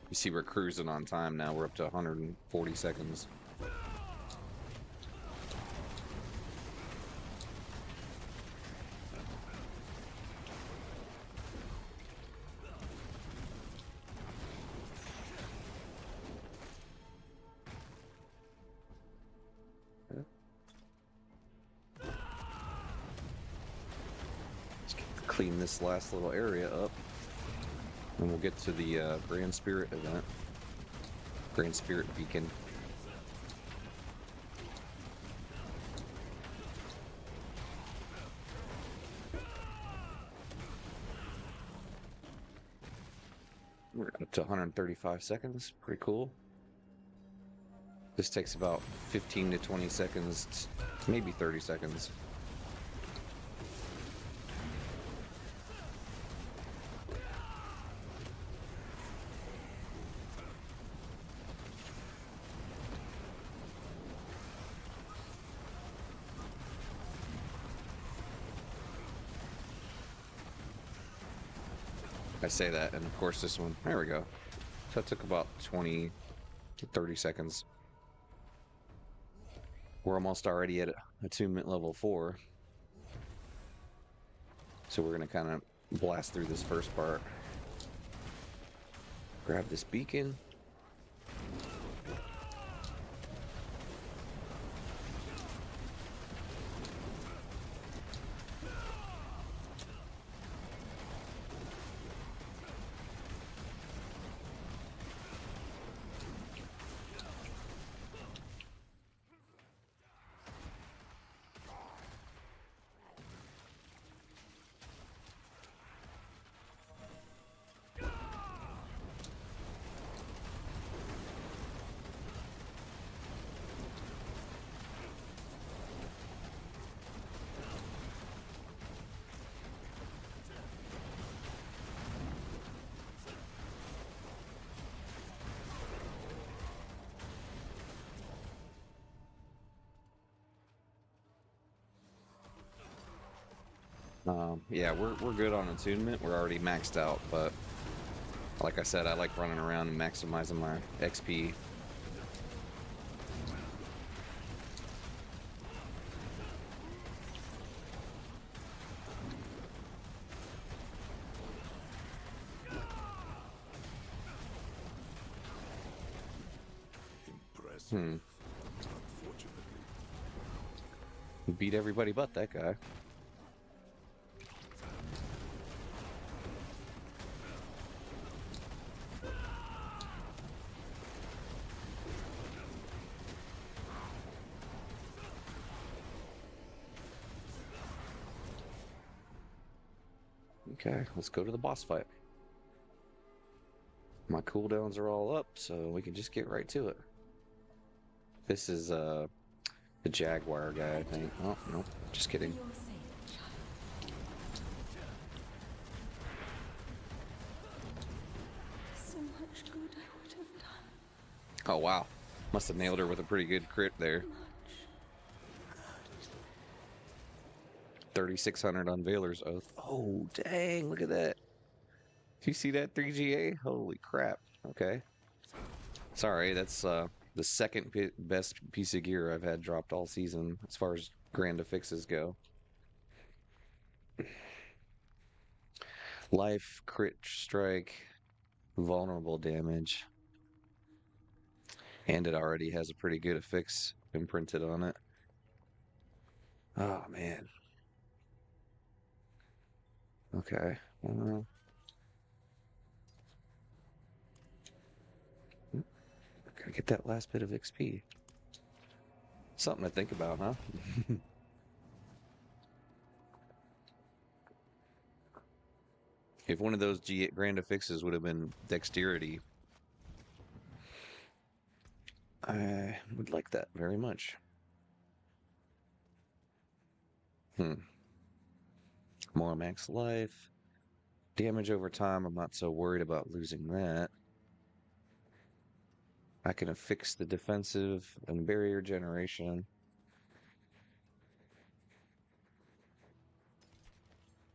[SPEAKER 1] You see we're cruising on time now. We're up to 140 seconds. Let's clean this last little area up. And we'll get to the Grand Spirit event. Grand Spirit Beacon. We're up to 135 seconds. Pretty cool. This takes about 15 to 20 seconds, maybe 30 seconds. I say that, and of course this one, there we go. So that took about 20 to 30 seconds. We're almost already at attunement level 4. So we're gonna kind of blast through this first part. Grab this beacon. Yeah, we're good on attunement. We're already maxed out, but like I said, I like running around and maximizing my XP.
[SPEAKER 3] Impressive. Unfortunately.
[SPEAKER 1] Beat everybody but that guy. Okay, let's go to the boss fight. My cooldowns are all up, so we can just get right to it. This is the Jaguar guy, I think. Oh, no, just kidding.
[SPEAKER 4] So much good I would have done.
[SPEAKER 1] Oh, wow. Must have nailed her with a pretty good crit there. 3,600 on Veiler's Oath. Oh, dang, look at that. Did you see that 3GA? Holy crap. Okay. Sorry, that's the second best piece of gear I've had dropped all season as far as grand affixes go. Life, crit strike, vulnerable damage. And it already has a pretty good affix imprinted on it. Oh, man. Okay. Gotta get that last bit of XP. Something to think about, huh? If one of those grand affixes would have been dexterity, I would like that very much. More max life. Damage over time, I'm not so worried about losing that. I can affix the defensive and barrier generation.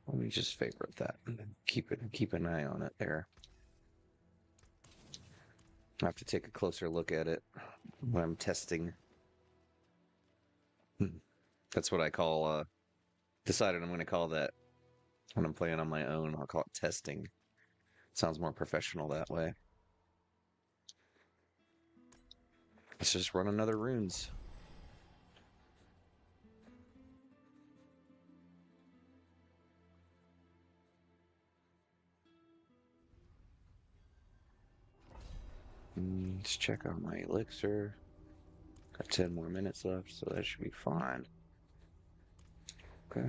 [SPEAKER 1] Let me just favorite that and then keep an eye on it there. I have to take a closer look at it when I'm testing. That's what I call decided I'm going to call that when I'm playing on my own. I'll call it testing. Sounds more professional that way. Let's just run another runes. Let's check on my elixir. Got 10 more minutes left, so that should be fine. Okay.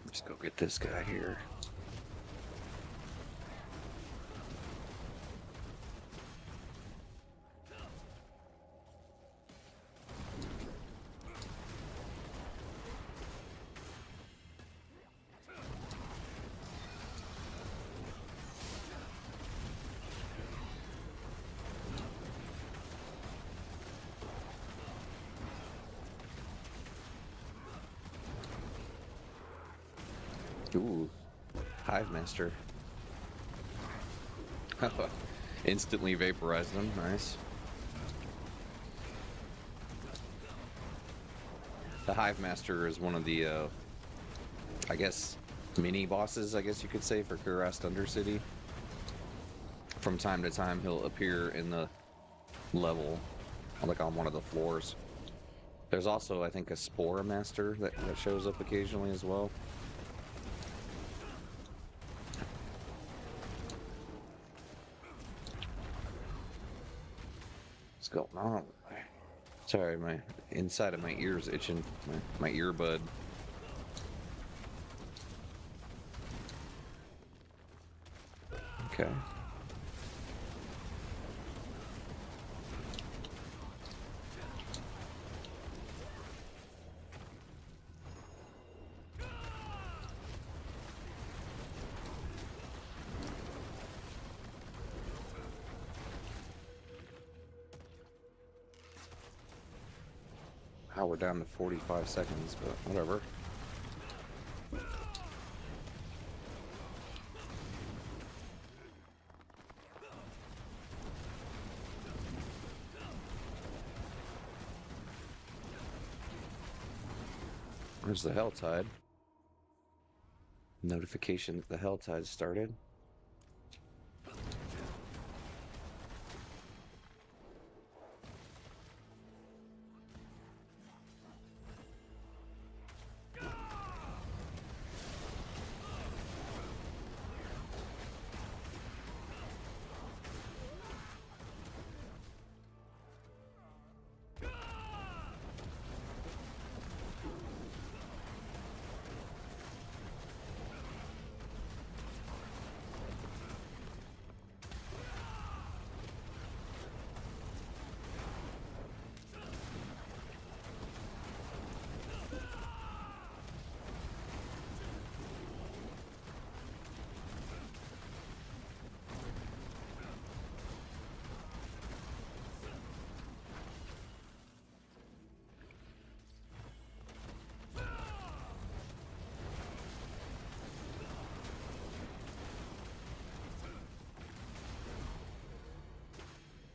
[SPEAKER 1] Let's go get this guy here. Ooh, Hive Master. Instantly vaporized them. Nice. The Hive Master is one of the, I guess, mini bosses, I guess you could say, for Kurast Undercity. From time to time, he'll appear in the level, like on one of the floors. There's also, I think, a Spore Master that shows up occasionally as well. What's going on? Sorry, my inside of my ear's itching. My earbud. Okay. Wow, we're down to 45 seconds, but whatever. Where's the Helltide? Notification that the Helltide started.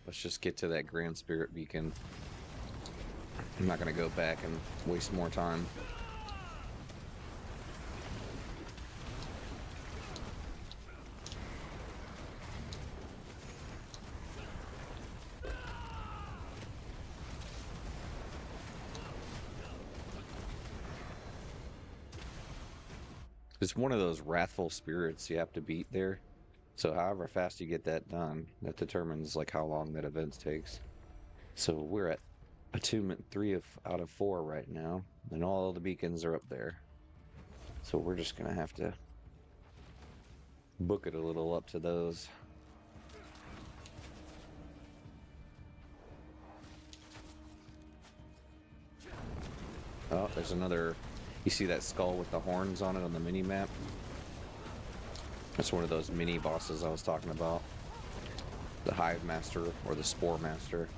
[SPEAKER 1] Let's just get to that Grand Spirit Beacon. I'm not going to go back and waste more time. It's one of those wrathful spirits you have to beat there. So however fast you get that done, that determines like how long that event takes. So we're at attunement 3 out of 4 right now, and all the beacons are up there. So we're just gonna have to book it a little up to those. Oh, there's another. You see that skull with the horns on it on the mini map? That's one of those mini bosses I was talking about. The Hive Master or the Spore Master.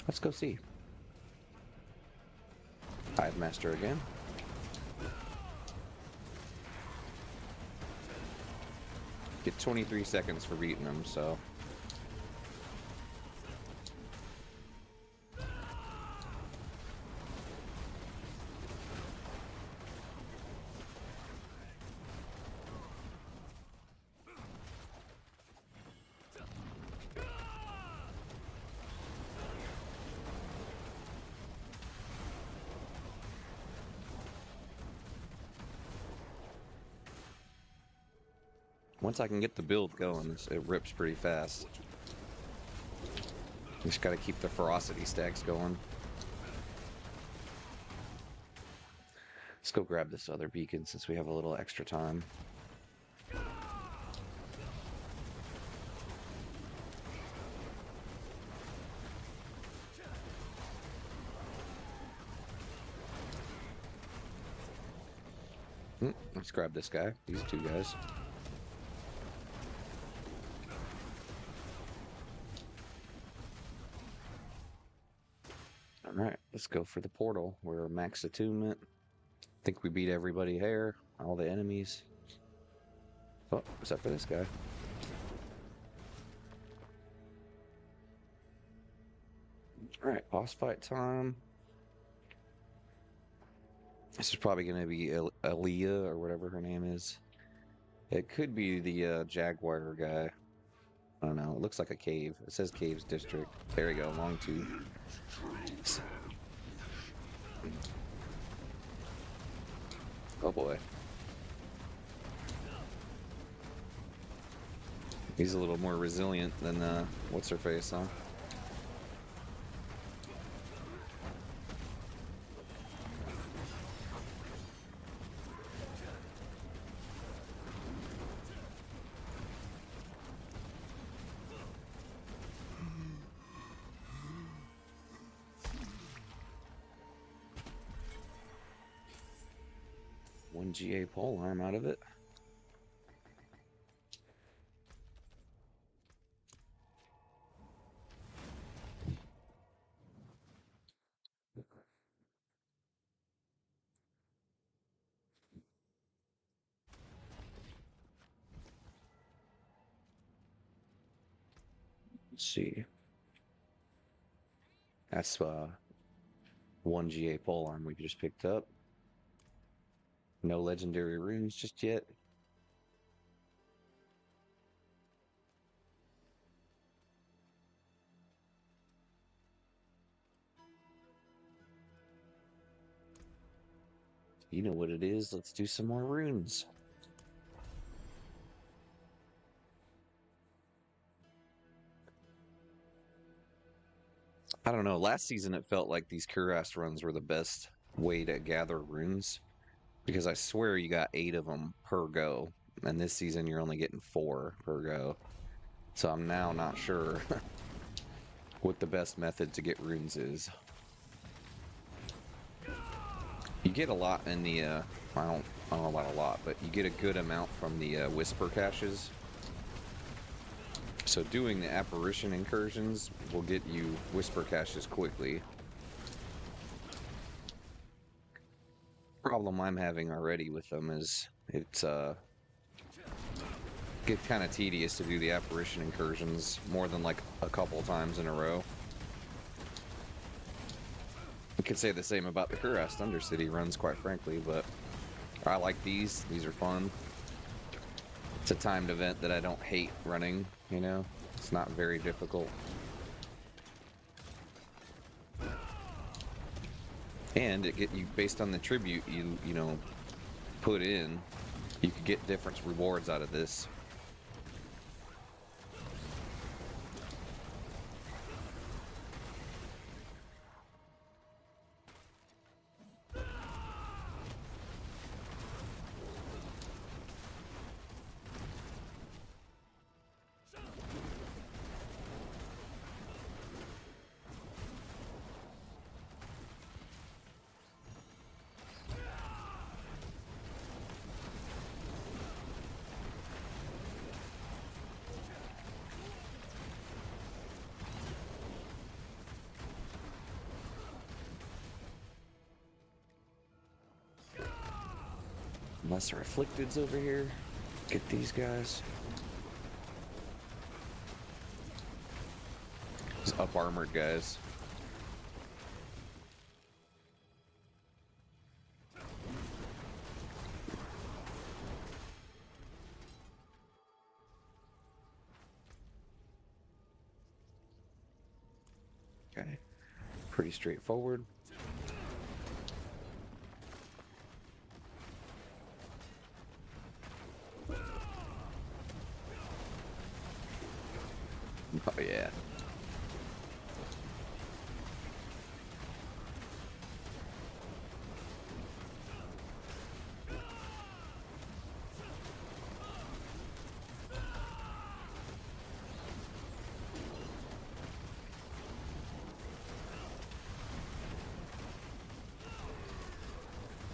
[SPEAKER 1] Let's go see. Hive Master again. Get 23 seconds for beating him, so. Once I can get the build going, it rips pretty fast. Just gotta keep the ferocity stacks going. Let's go grab this other beacon since we have a little extra time. Let's grab this guy. These two guys. Alright, let's go for the portal. We're max attunement. I think we beat everybody here, all the enemies. Oh, except for this guy. Alright, boss fight time. This is probably going to be Aaliyah or whatever her name is. It could be the Jaguar guy. I don't know. It looks like a cave. It says Caves District. There we go, long tooth. Oh boy. He's a little more resilient than what's her face, huh? One GA pole arm out of it. Let's see. That's one GA pole arm we just picked up. No legendary runes just yet. You know what it is. Let's do some more runes. I don't know. Last season it felt like these Kurast runs were the best way to gather runes. Because I swear you got 8 of them per go. And this season you're only getting 4 per go. So I'm now not sure what the best method to get runes is. You get a lot in the, I don't know about a lot, but you get a good amount from the Whisper caches. So doing the apparition incursions will get you Whisper caches quickly. Problem I'm having already with them is it's get kind of tedious to do the apparition incursions more than like a couple times in a row. I could say the same about the Kurast Undercity runs, quite frankly, but I like these. These are fun. It's a timed event that I don't hate running, you know? It's not very difficult. And it get you based on the tribute you know put in, you could get different rewards out of this. Lesser Afflicted's over here. Get these guys. These up armored guys. Okay. Pretty straightforward. Oh yeah.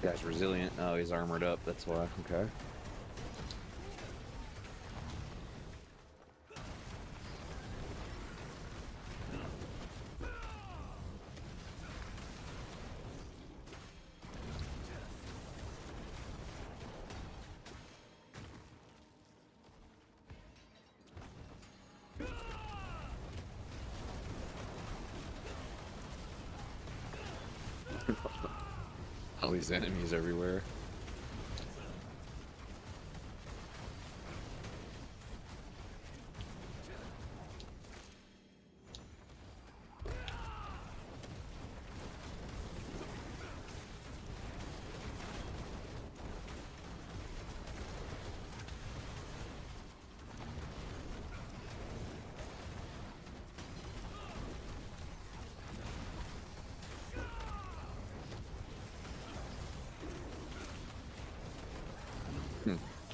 [SPEAKER 1] Guy's resilient. Oh, he's armored up. That's why. Okay. All these enemies everywhere.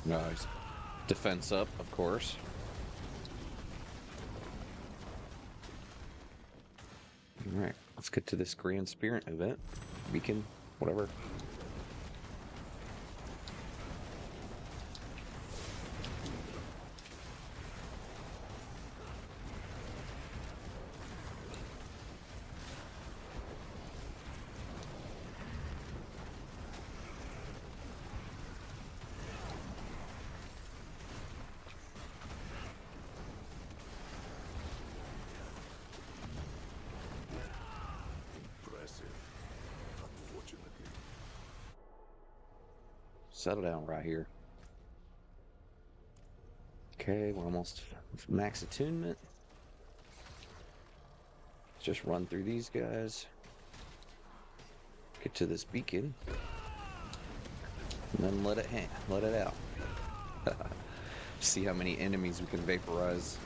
[SPEAKER 1] Nice. Defense up, of course. Alright, let's get to this Grand Spirit event. Beacon, whatever. Settle down right here. Okay, we're almost max attunement. Let's just run through these guys. Get to this beacon. And then let it out. See how many enemies we can vaporize.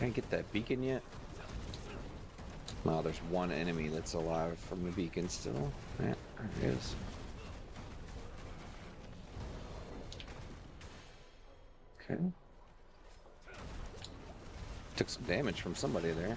[SPEAKER 1] Can't get that beacon yet. Wow, there's one enemy that's alive from the beacon still. Yeah, there it is. Okay. Took some damage from somebody there.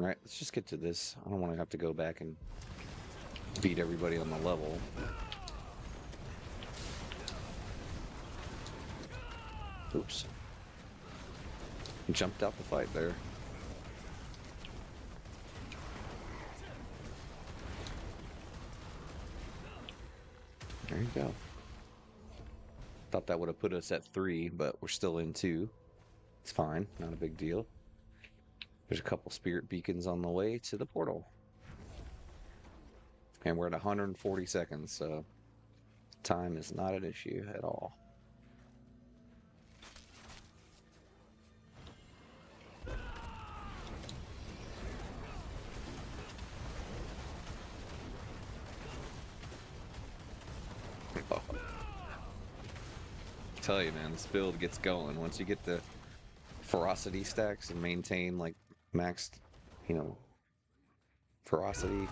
[SPEAKER 1] Alright, let's just get to this. I don't want to have to go back and beat everybody on the level. Oops. Jumped out the fight there. There you go. Thought that would have put us at 3, but we're still in 2. It's fine, not a big deal. There's a couple spirit beacons on the way to the portal. And we're at 140 seconds, so time is not an issue at all. Oh. I tell you, man, this build gets going. Once you get the ferocity stacks and maintain like maxed, you know, ferocity.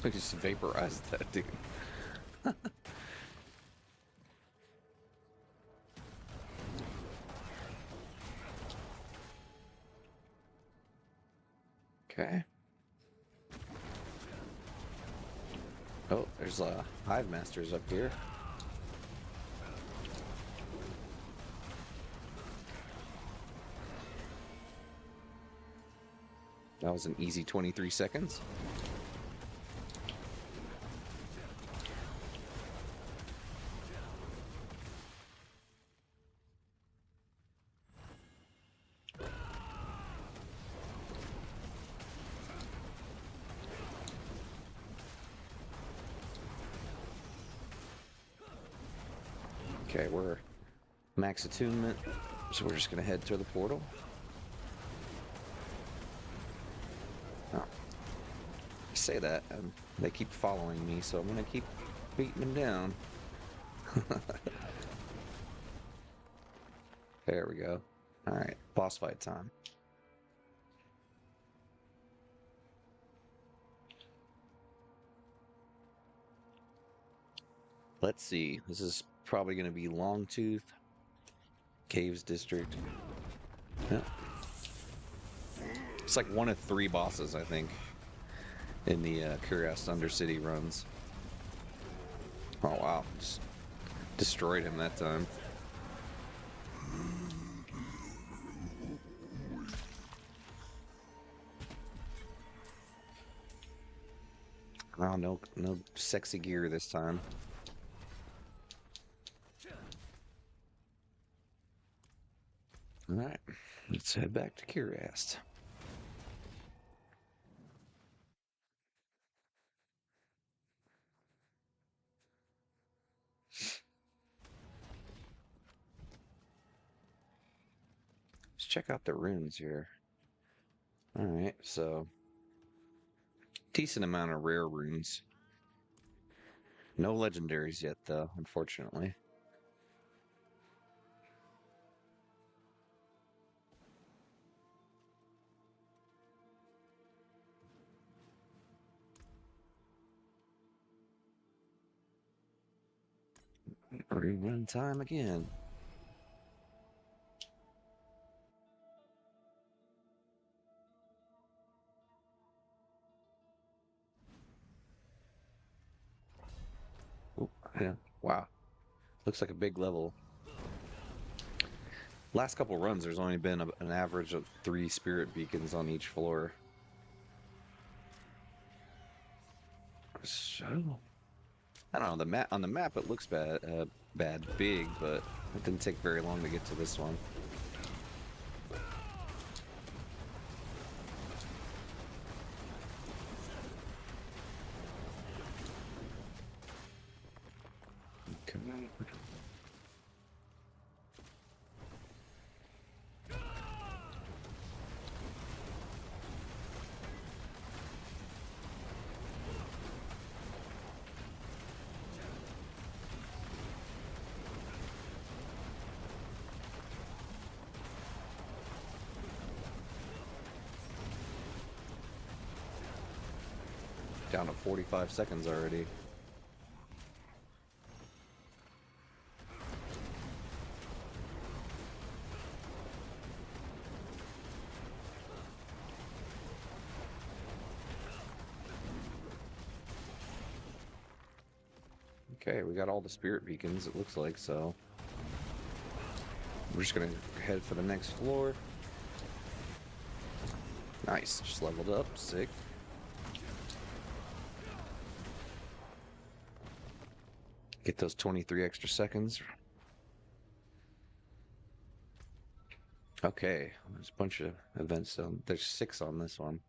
[SPEAKER 1] I just vaporized that dude. Okay. Oh, there's Hive Masters up here. That was an easy 23 seconds. Okay, we're max attunement, so we're just gonna head to the portal. Oh. I say that, and they keep following me, so I'm gonna keep beating them down. There we go. Alright, boss fight time. Let's see, this is probably going to be Longtooth, Caves District. Yeah. It's like one of 3 bosses, I think, in the Kurast Undercity runs. Oh wow, just destroyed him that time. Oh, no sexy gear this time. Alright, let's head back to Kurast. Let's check out the runes here. Alright, so decent amount of rare runes. No legendaries yet, though, unfortunately. Rerun time again. Ooh, yeah. Wow. Looks like a big level. Last couple runs, there's only been an average of 3 spirit beacons on each floor. So, I don't know. On the map, it looks bad big, but it didn't take very long to get to this one. Okay. down to 45 seconds already. Okay, we got all the spirit beacons, it looks like, so we're just gonna head for the next floor. Nice, just leveled up, sick. Get those 23 extra seconds. Okay, there's a bunch of events. There's 6 on this one.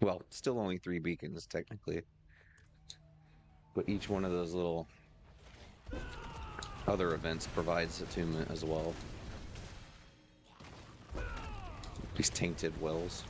[SPEAKER 1] Well, still only 3 beacons, technically. But each one of those little other events provides attunement as well. These tainted wells.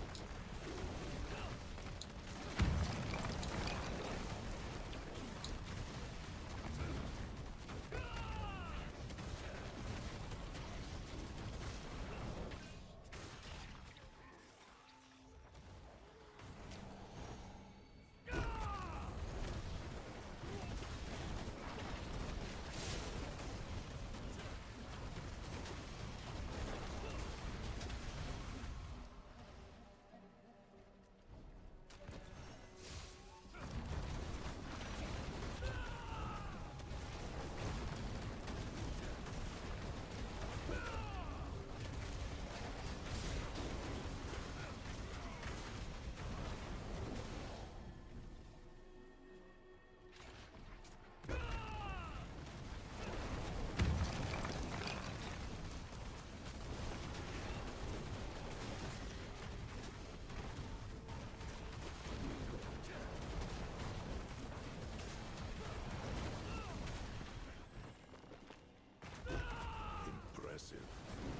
[SPEAKER 3] Impressive.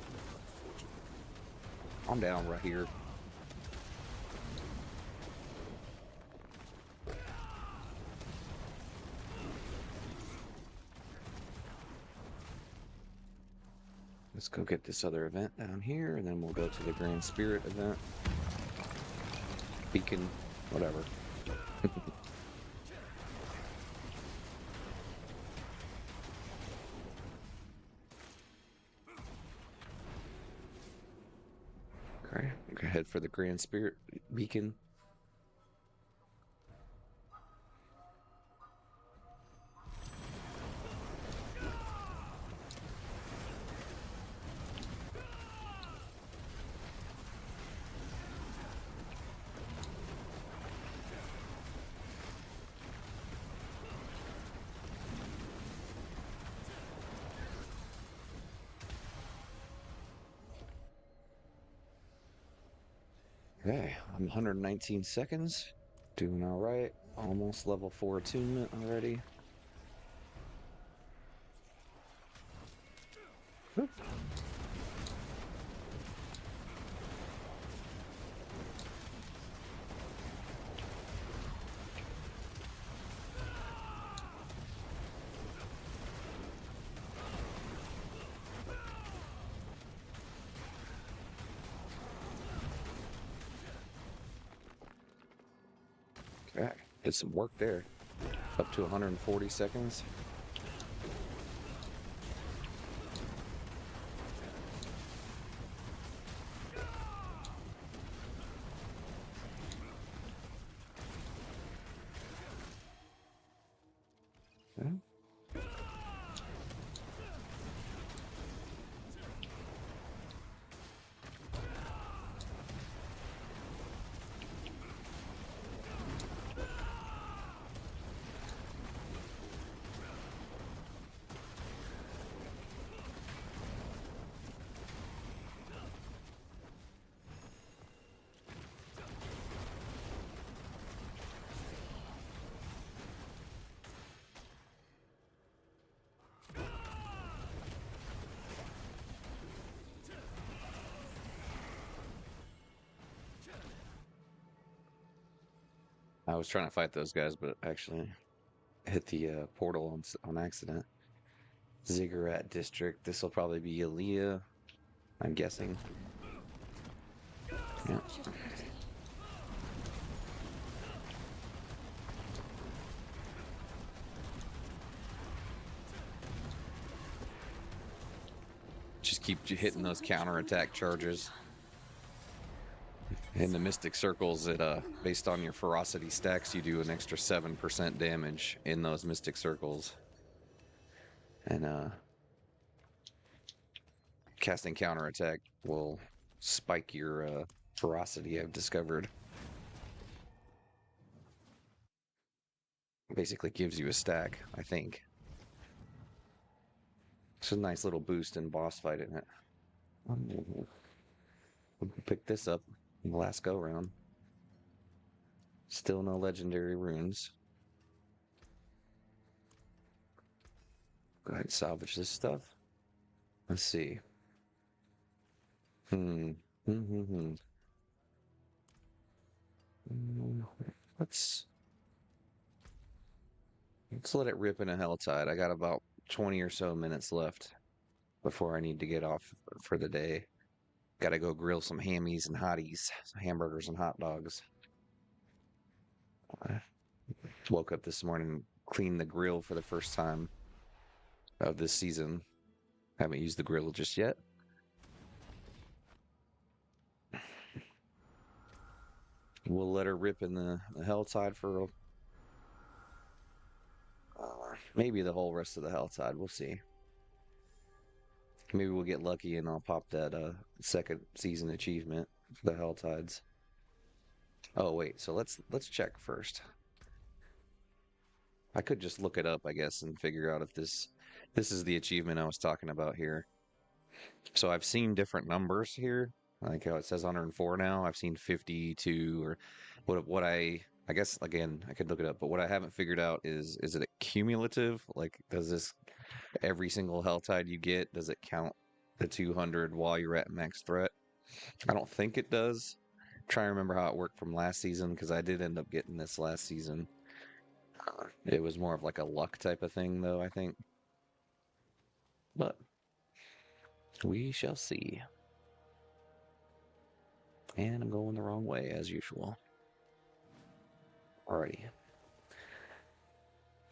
[SPEAKER 3] Unfortunate.
[SPEAKER 1] I'm down right here. Let's go get this other event down here, and then we'll go to the Grand Spirit event. Beacon, whatever. Okay, go ahead for the Grand Spirit Beacon. Okay, I'm 119 seconds. Doing all right. Almost level 4 attunement already. Whoop. Okay, did some work there. Up to 140 seconds. Okay. I was trying to fight those guys, but actually hit the portal on accident. Ziggurat District. This will probably be Aaliyah, I'm guessing. Yeah.
[SPEAKER 4] Such a pity.
[SPEAKER 1] just keep hitting
[SPEAKER 4] So
[SPEAKER 1] those
[SPEAKER 4] much
[SPEAKER 1] counterattack
[SPEAKER 4] good I would have
[SPEAKER 1] charges.
[SPEAKER 4] done.
[SPEAKER 1] In the Mystic Circles, it based on your ferocity stacks, you do an extra 7% damage in those Mystic Circles. And casting counterattack will spike your ferocity, I've discovered. Basically gives you a stack, I think. It's a nice little boost in boss fight, isn't it? We'll pick this up in the last go round. Still no legendary runes. Go ahead and salvage this stuff. Let's see. Hmm. Let's let it rip in a Helltide. I got about 20 or so minutes left before I need to get off for the day. Gotta go grill some hammies and hotties, some hamburgers and hot dogs. I woke up this morning, cleaned the grill for the first time of this season. Haven't used the grill just yet. We'll let her rip in the Helltide for maybe the whole rest of the Helltide. We'll see. Maybe we'll get lucky and I'll pop that second season achievement for the Helltides. Oh wait, so let's check first. I could just look it up, I guess, and figure out if this is the achievement I was talking about here. So I've seen different numbers here, like how it says 104 now. I've seen 52 or what I guess again I could look it up, but what I haven't figured out is it a cumulative? Like does this every single Helltide you get, does it count the 200 while you're at max threat? I don't think it does. Try to remember how it worked from last season because I did end up getting this last season. It was more of like a luck type of thing, though, I think. But we shall see. And I'm going the wrong way, as usual. Alrighty.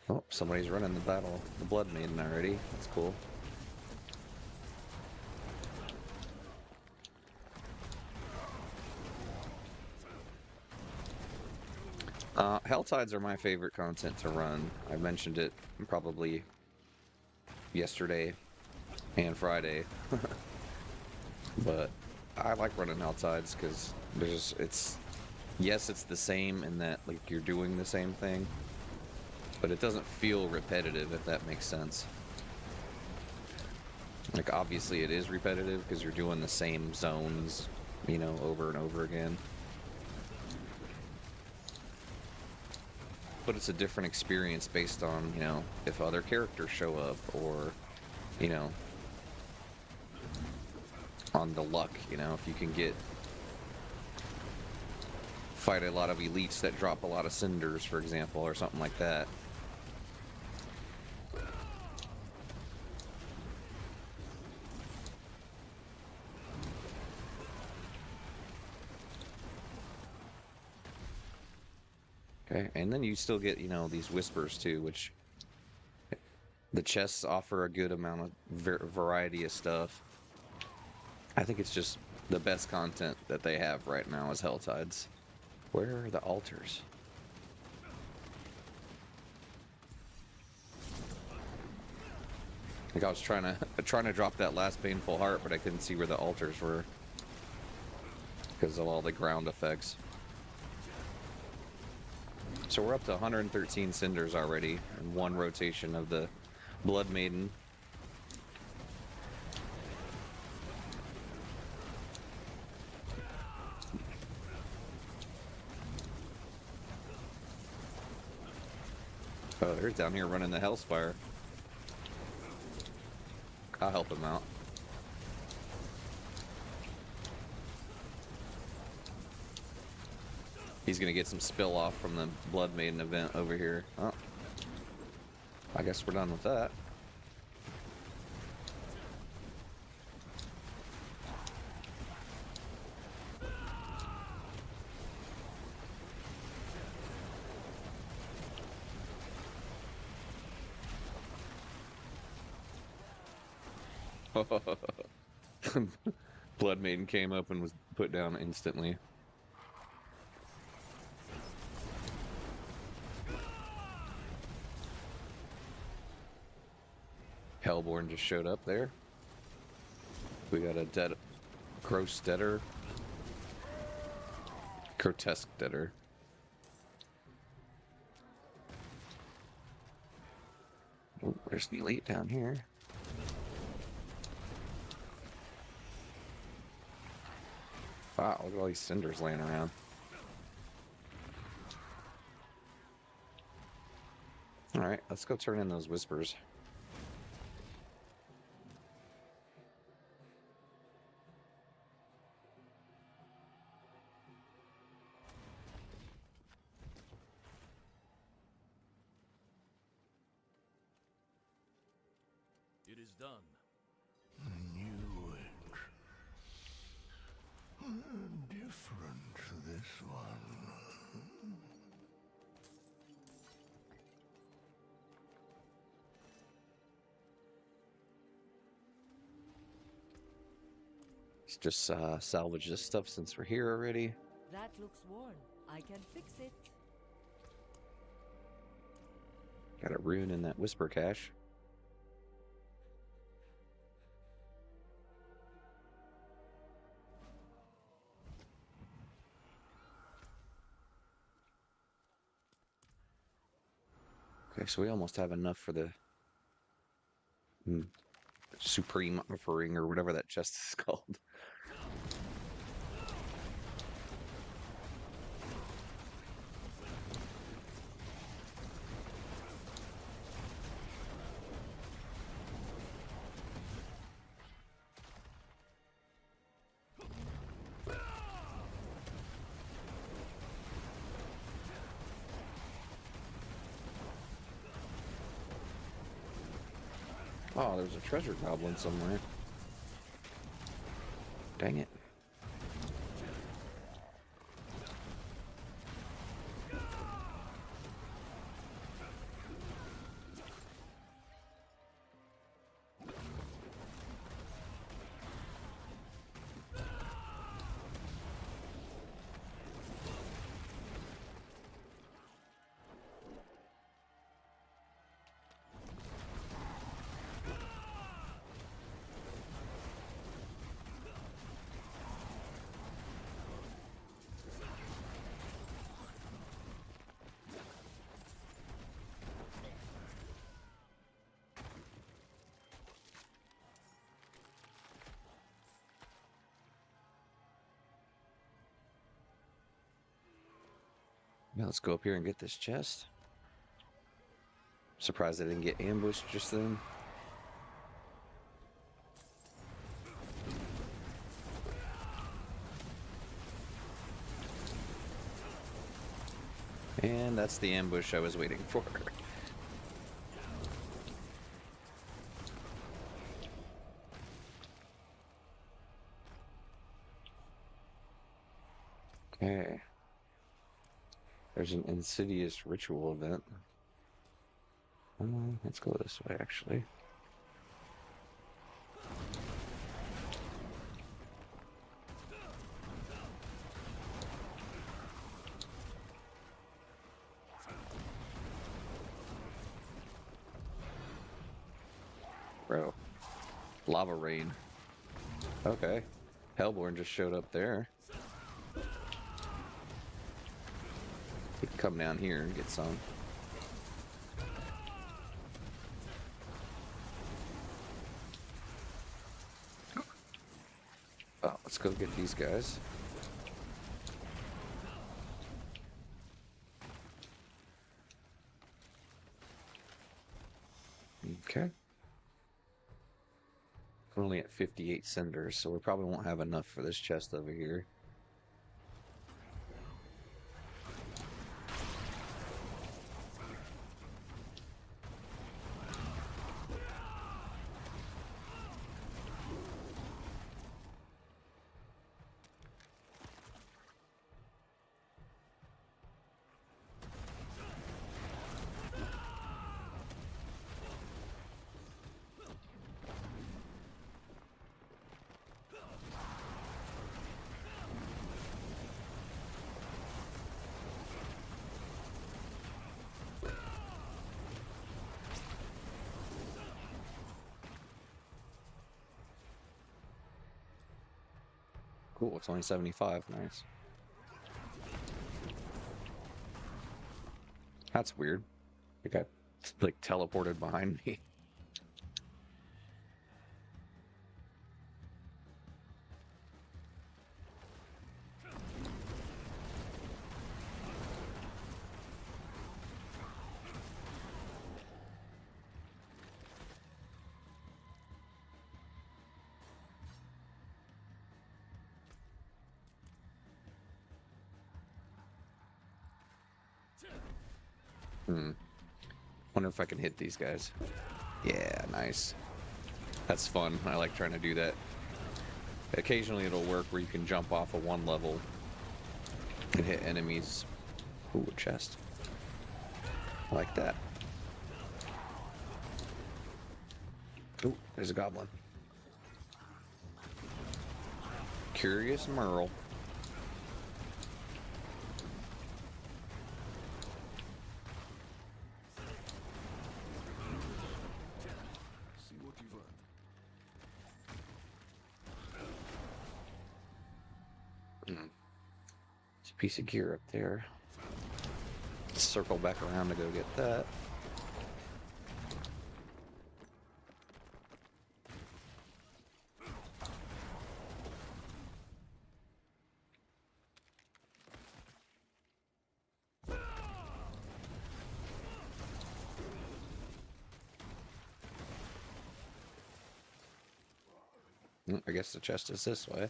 [SPEAKER 1] Oh, somebody's running the battle, the Blood Maiden already. That's cool. Helltides are my favorite content to run. I mentioned it probably yesterday and Friday. But I like running Helltides because yes, it's the same in that like you're doing the same thing, but it doesn't feel repetitive, if that makes sense. Like obviously it is repetitive because you're doing the same zones, you know, over and over again. But it's a different experience based on, you know, if other characters show up or, you know, on the luck, you know, if you can fight a lot of elites that drop a lot of cinders, for example, or something like that. Okay, and then you still get, you know, these whispers too, which the chests offer a good amount of variety of stuff. I think it's just the best content that they have right now is Helltides. Where are the altars? Like I was trying to drop that last painful heart, but I couldn't see where the altars were because of all the ground effects. So we're up to 113 cinders already in one rotation of the Blood Maiden. Oh, they're down here running the Hellspire. I'll help him out. He's gonna get some spill off from the Blood Maiden event over here. Oh, I guess we're done with that. Blood Maiden came up and was put down instantly. Hellborn just showed up there. We got a dead, gross deader, grotesque deader. Oh, there's the elite down here. Wow, look at all these cinders laying around. Alright, let's go turn in those whispers.
[SPEAKER 5] It is done.
[SPEAKER 3] Knew it. Different, this one.
[SPEAKER 1] Let's just salvage this stuff since we're here already.
[SPEAKER 2] That looks worn. I can fix it.
[SPEAKER 1] Got a rune in that whisper cache. Okay, so we almost have enough for the Supreme Offering or whatever that chest is called. Oh, there's a treasure goblin somewhere. Dang it. Yeah, let's go up here and get this chest. Surprised I didn't get ambushed just then. And that's the ambush I was waiting for. Okay. There's an insidious ritual event. Let's go this way, actually. Bro. Lava rain. Okay. Hellborn just showed up there. We can come down here and get some. Oh, let's go get these guys. Okay. We're only at 58 cinders, so we probably won't have enough for this chest over here. Cool, it's only 75. Nice. That's weird. It got like teleported behind me. Wonder if I can hit these guys. Yeah, nice. That's fun. I like trying to do that. Occasionally it'll work where you can jump off of one level and hit enemies. Ooh, a chest. I like that. Ooh, there's a goblin. Curious Merle.
[SPEAKER 3] See what you've earned.
[SPEAKER 1] There's a piece of gear up there. Let's circle back around to go get that. I guess the chest is this way.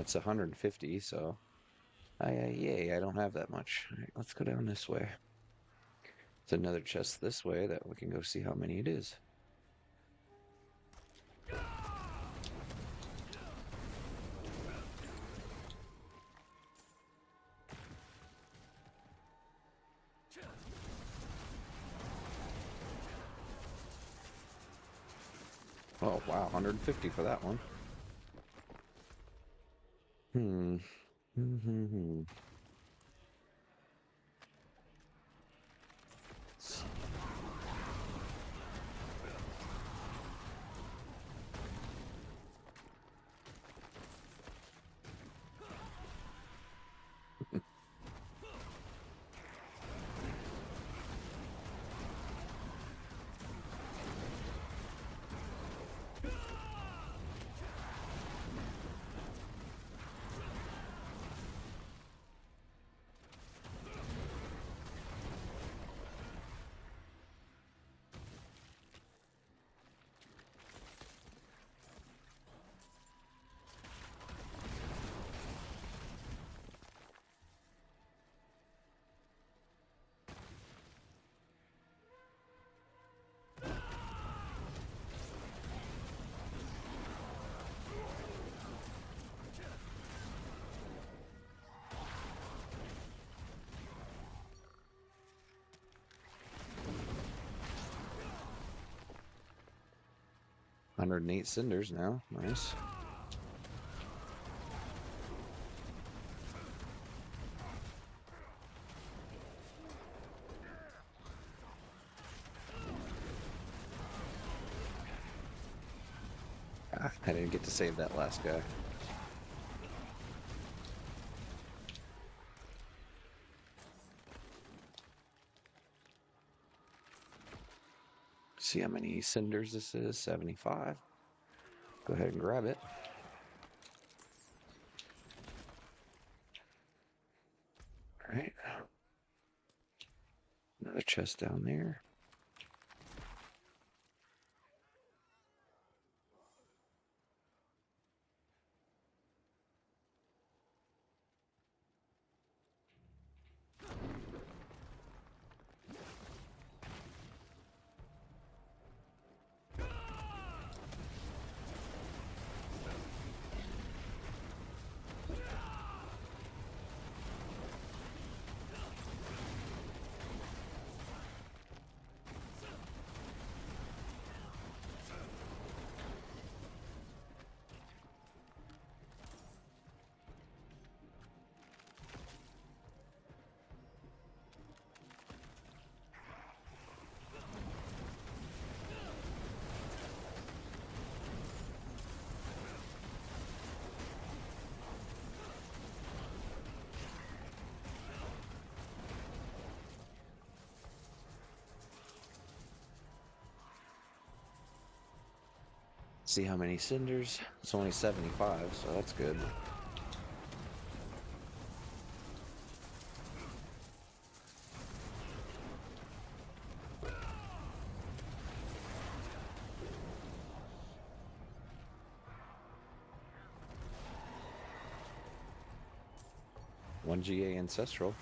[SPEAKER 1] It's 150, so yay, I don't have that much. All right, let's go down this way. It's another chest this way that we can go see how many it is. Oh wow, 150 for that one. Hmm. $108 cinders now. Nice. Ah, I didn't get to save that last guy. See how many cinders this is? 75. Go ahead and grab it. All right. Another chest down there. See how many cinders. It's only 75, so that's good. One GA ancestral.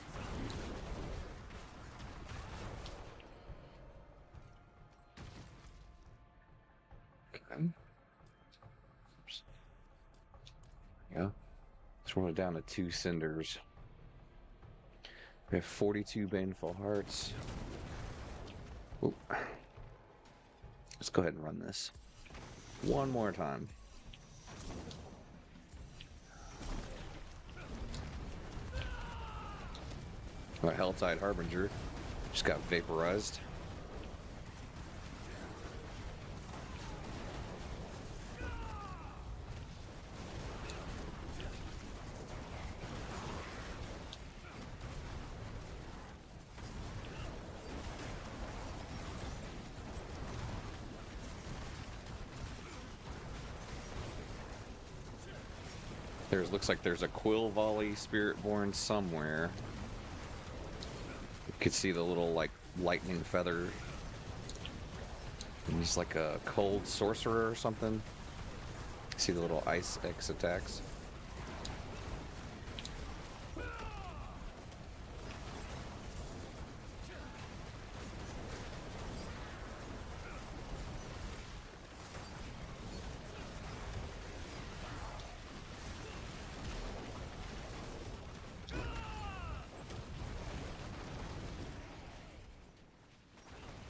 [SPEAKER 1] Okay. Yeah. Let's roll it down to 2 cinders. We have 42 baneful hearts. Ooh. Let's go ahead and run this one more time. Our Helltide Harbinger just got vaporized. Looks like there's a Quill Volley Spiritborn somewhere. You could see the little like lightning feather. And he's like a cold sorcerer or something. See the little ice X attacks.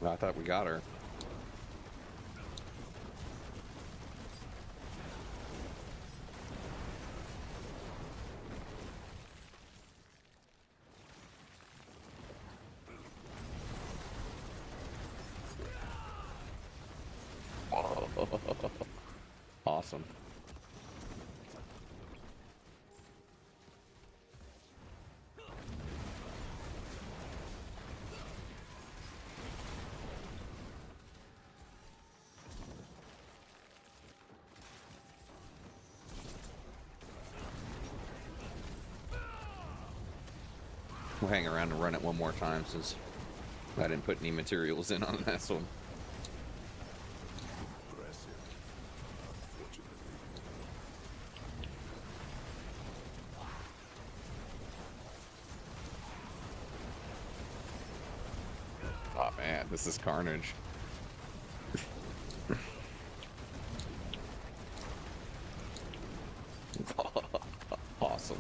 [SPEAKER 1] I thought we got her. Awesome. We'll hang around and run it one more time since I didn't put any materials in on this one.
[SPEAKER 3] Impressive. Unfortunately.
[SPEAKER 1] Oh man, this is carnage. Awesome.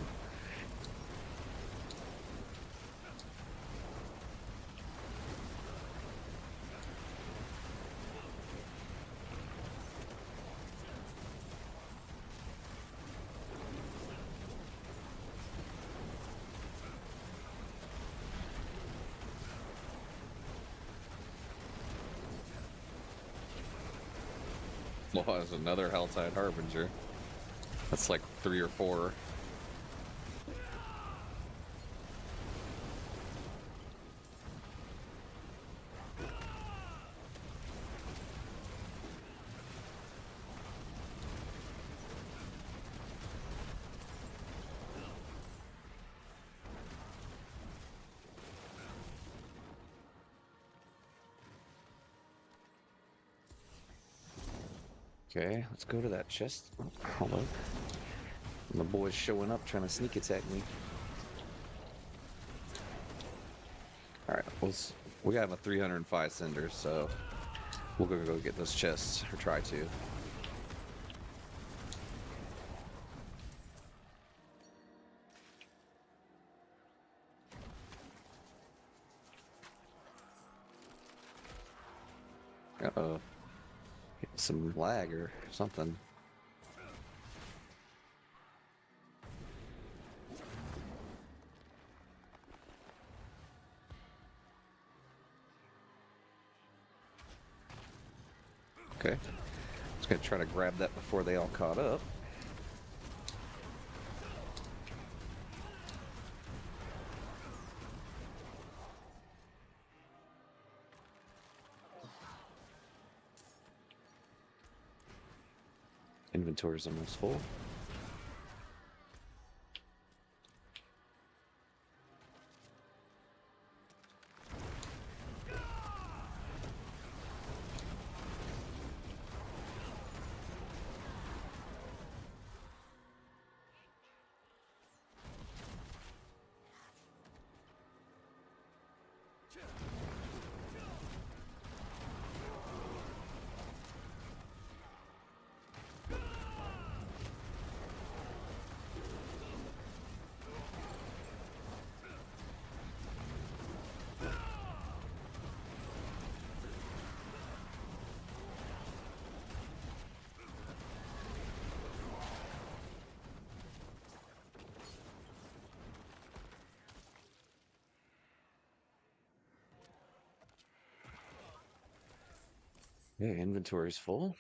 [SPEAKER 1] Well, there's another Helltide Harbinger. That's like 3 or 4. Okay, let's go to that chest. Oh, hold on. The boy's showing up trying to sneak attack me. Alright, we have a 305 cinders, so we'll go get those chests, or try to. Uh-oh. Some lag or something. Okay. Just gonna try to grab that before they all caught up. Inventory's almost full. Yeah, inventory's full.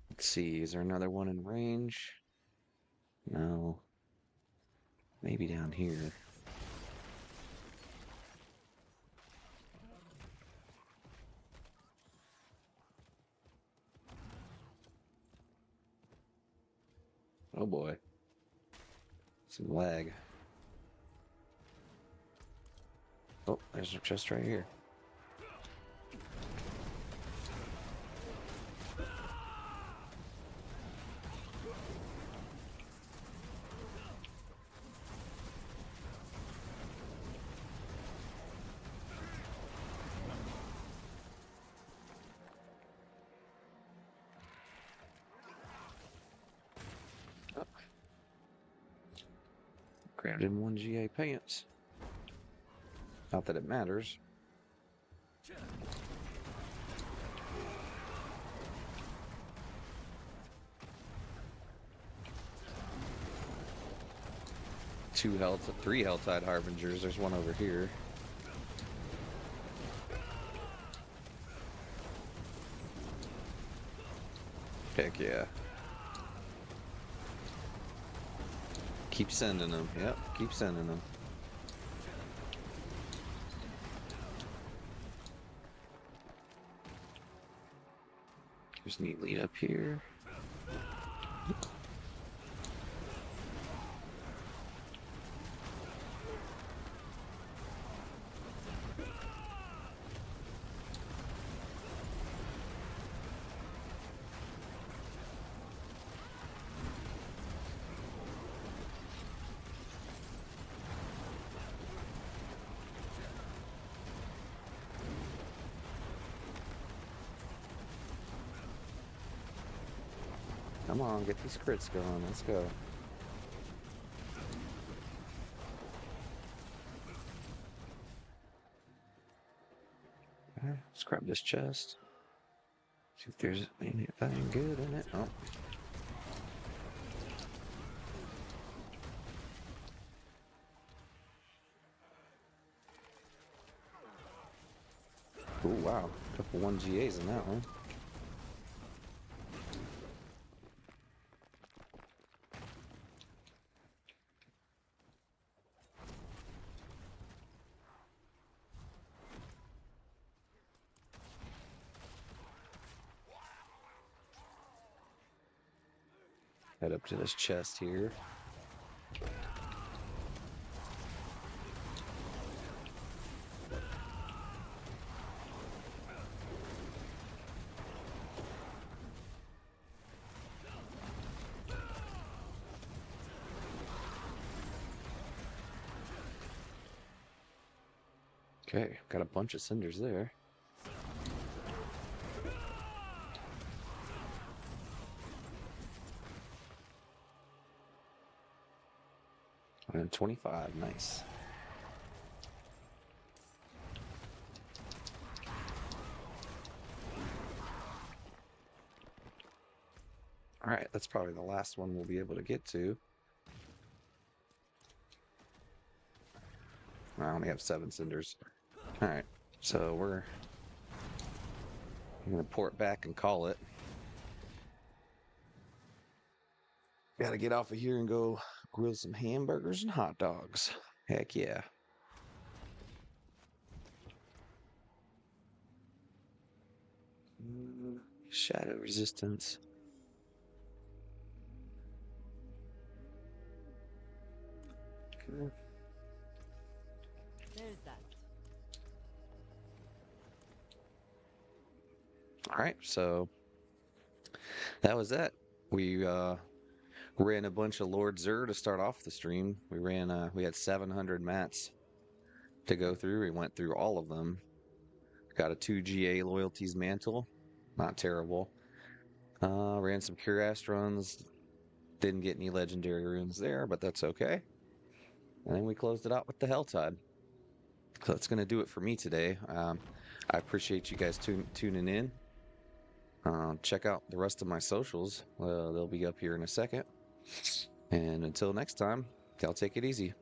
[SPEAKER 1] Let's see, is there another one in range? No. Maybe down here. Oh boy. Some lag. Oh, there's a chest right here. Oh, grabbed in 1 GA pants. Not that it matters. Three Helltide Harbingers. There's one over here. Heck yeah. Keep sending them. Yep, keep sending them. There's neat lead up here. Come on, get these crits going. Let's go. Alright, let's grab this chest. See if there's anything good in it. Oh. Oh wow, a couple 1GAs in that one. Head up to this chest here. Okay, got a bunch of cinders there. And 25, nice. All right, that's probably the last one we'll be able to get to. I only have 7 cinders. All right, so I'm gonna port back and call it. Gotta get off of here and go grill some hamburgers and hot dogs. Heck yeah. Shadow resistance.
[SPEAKER 2] There's that.
[SPEAKER 1] All right, so that was that. We ran a bunch of Lord Zir to start off the stream. We had 700 mats to go through. We went through all of them. Got a 2 GA loyalties mantle. Not terrible. Ran some Kurast runs. Didn't get any legendary runes there, but that's okay. And then we closed it out with the Helltide. So that's going to do it for me today. I appreciate you guys tuning in. Check out the rest of my socials. They'll be up here in a second. And until next time, y'all take it easy.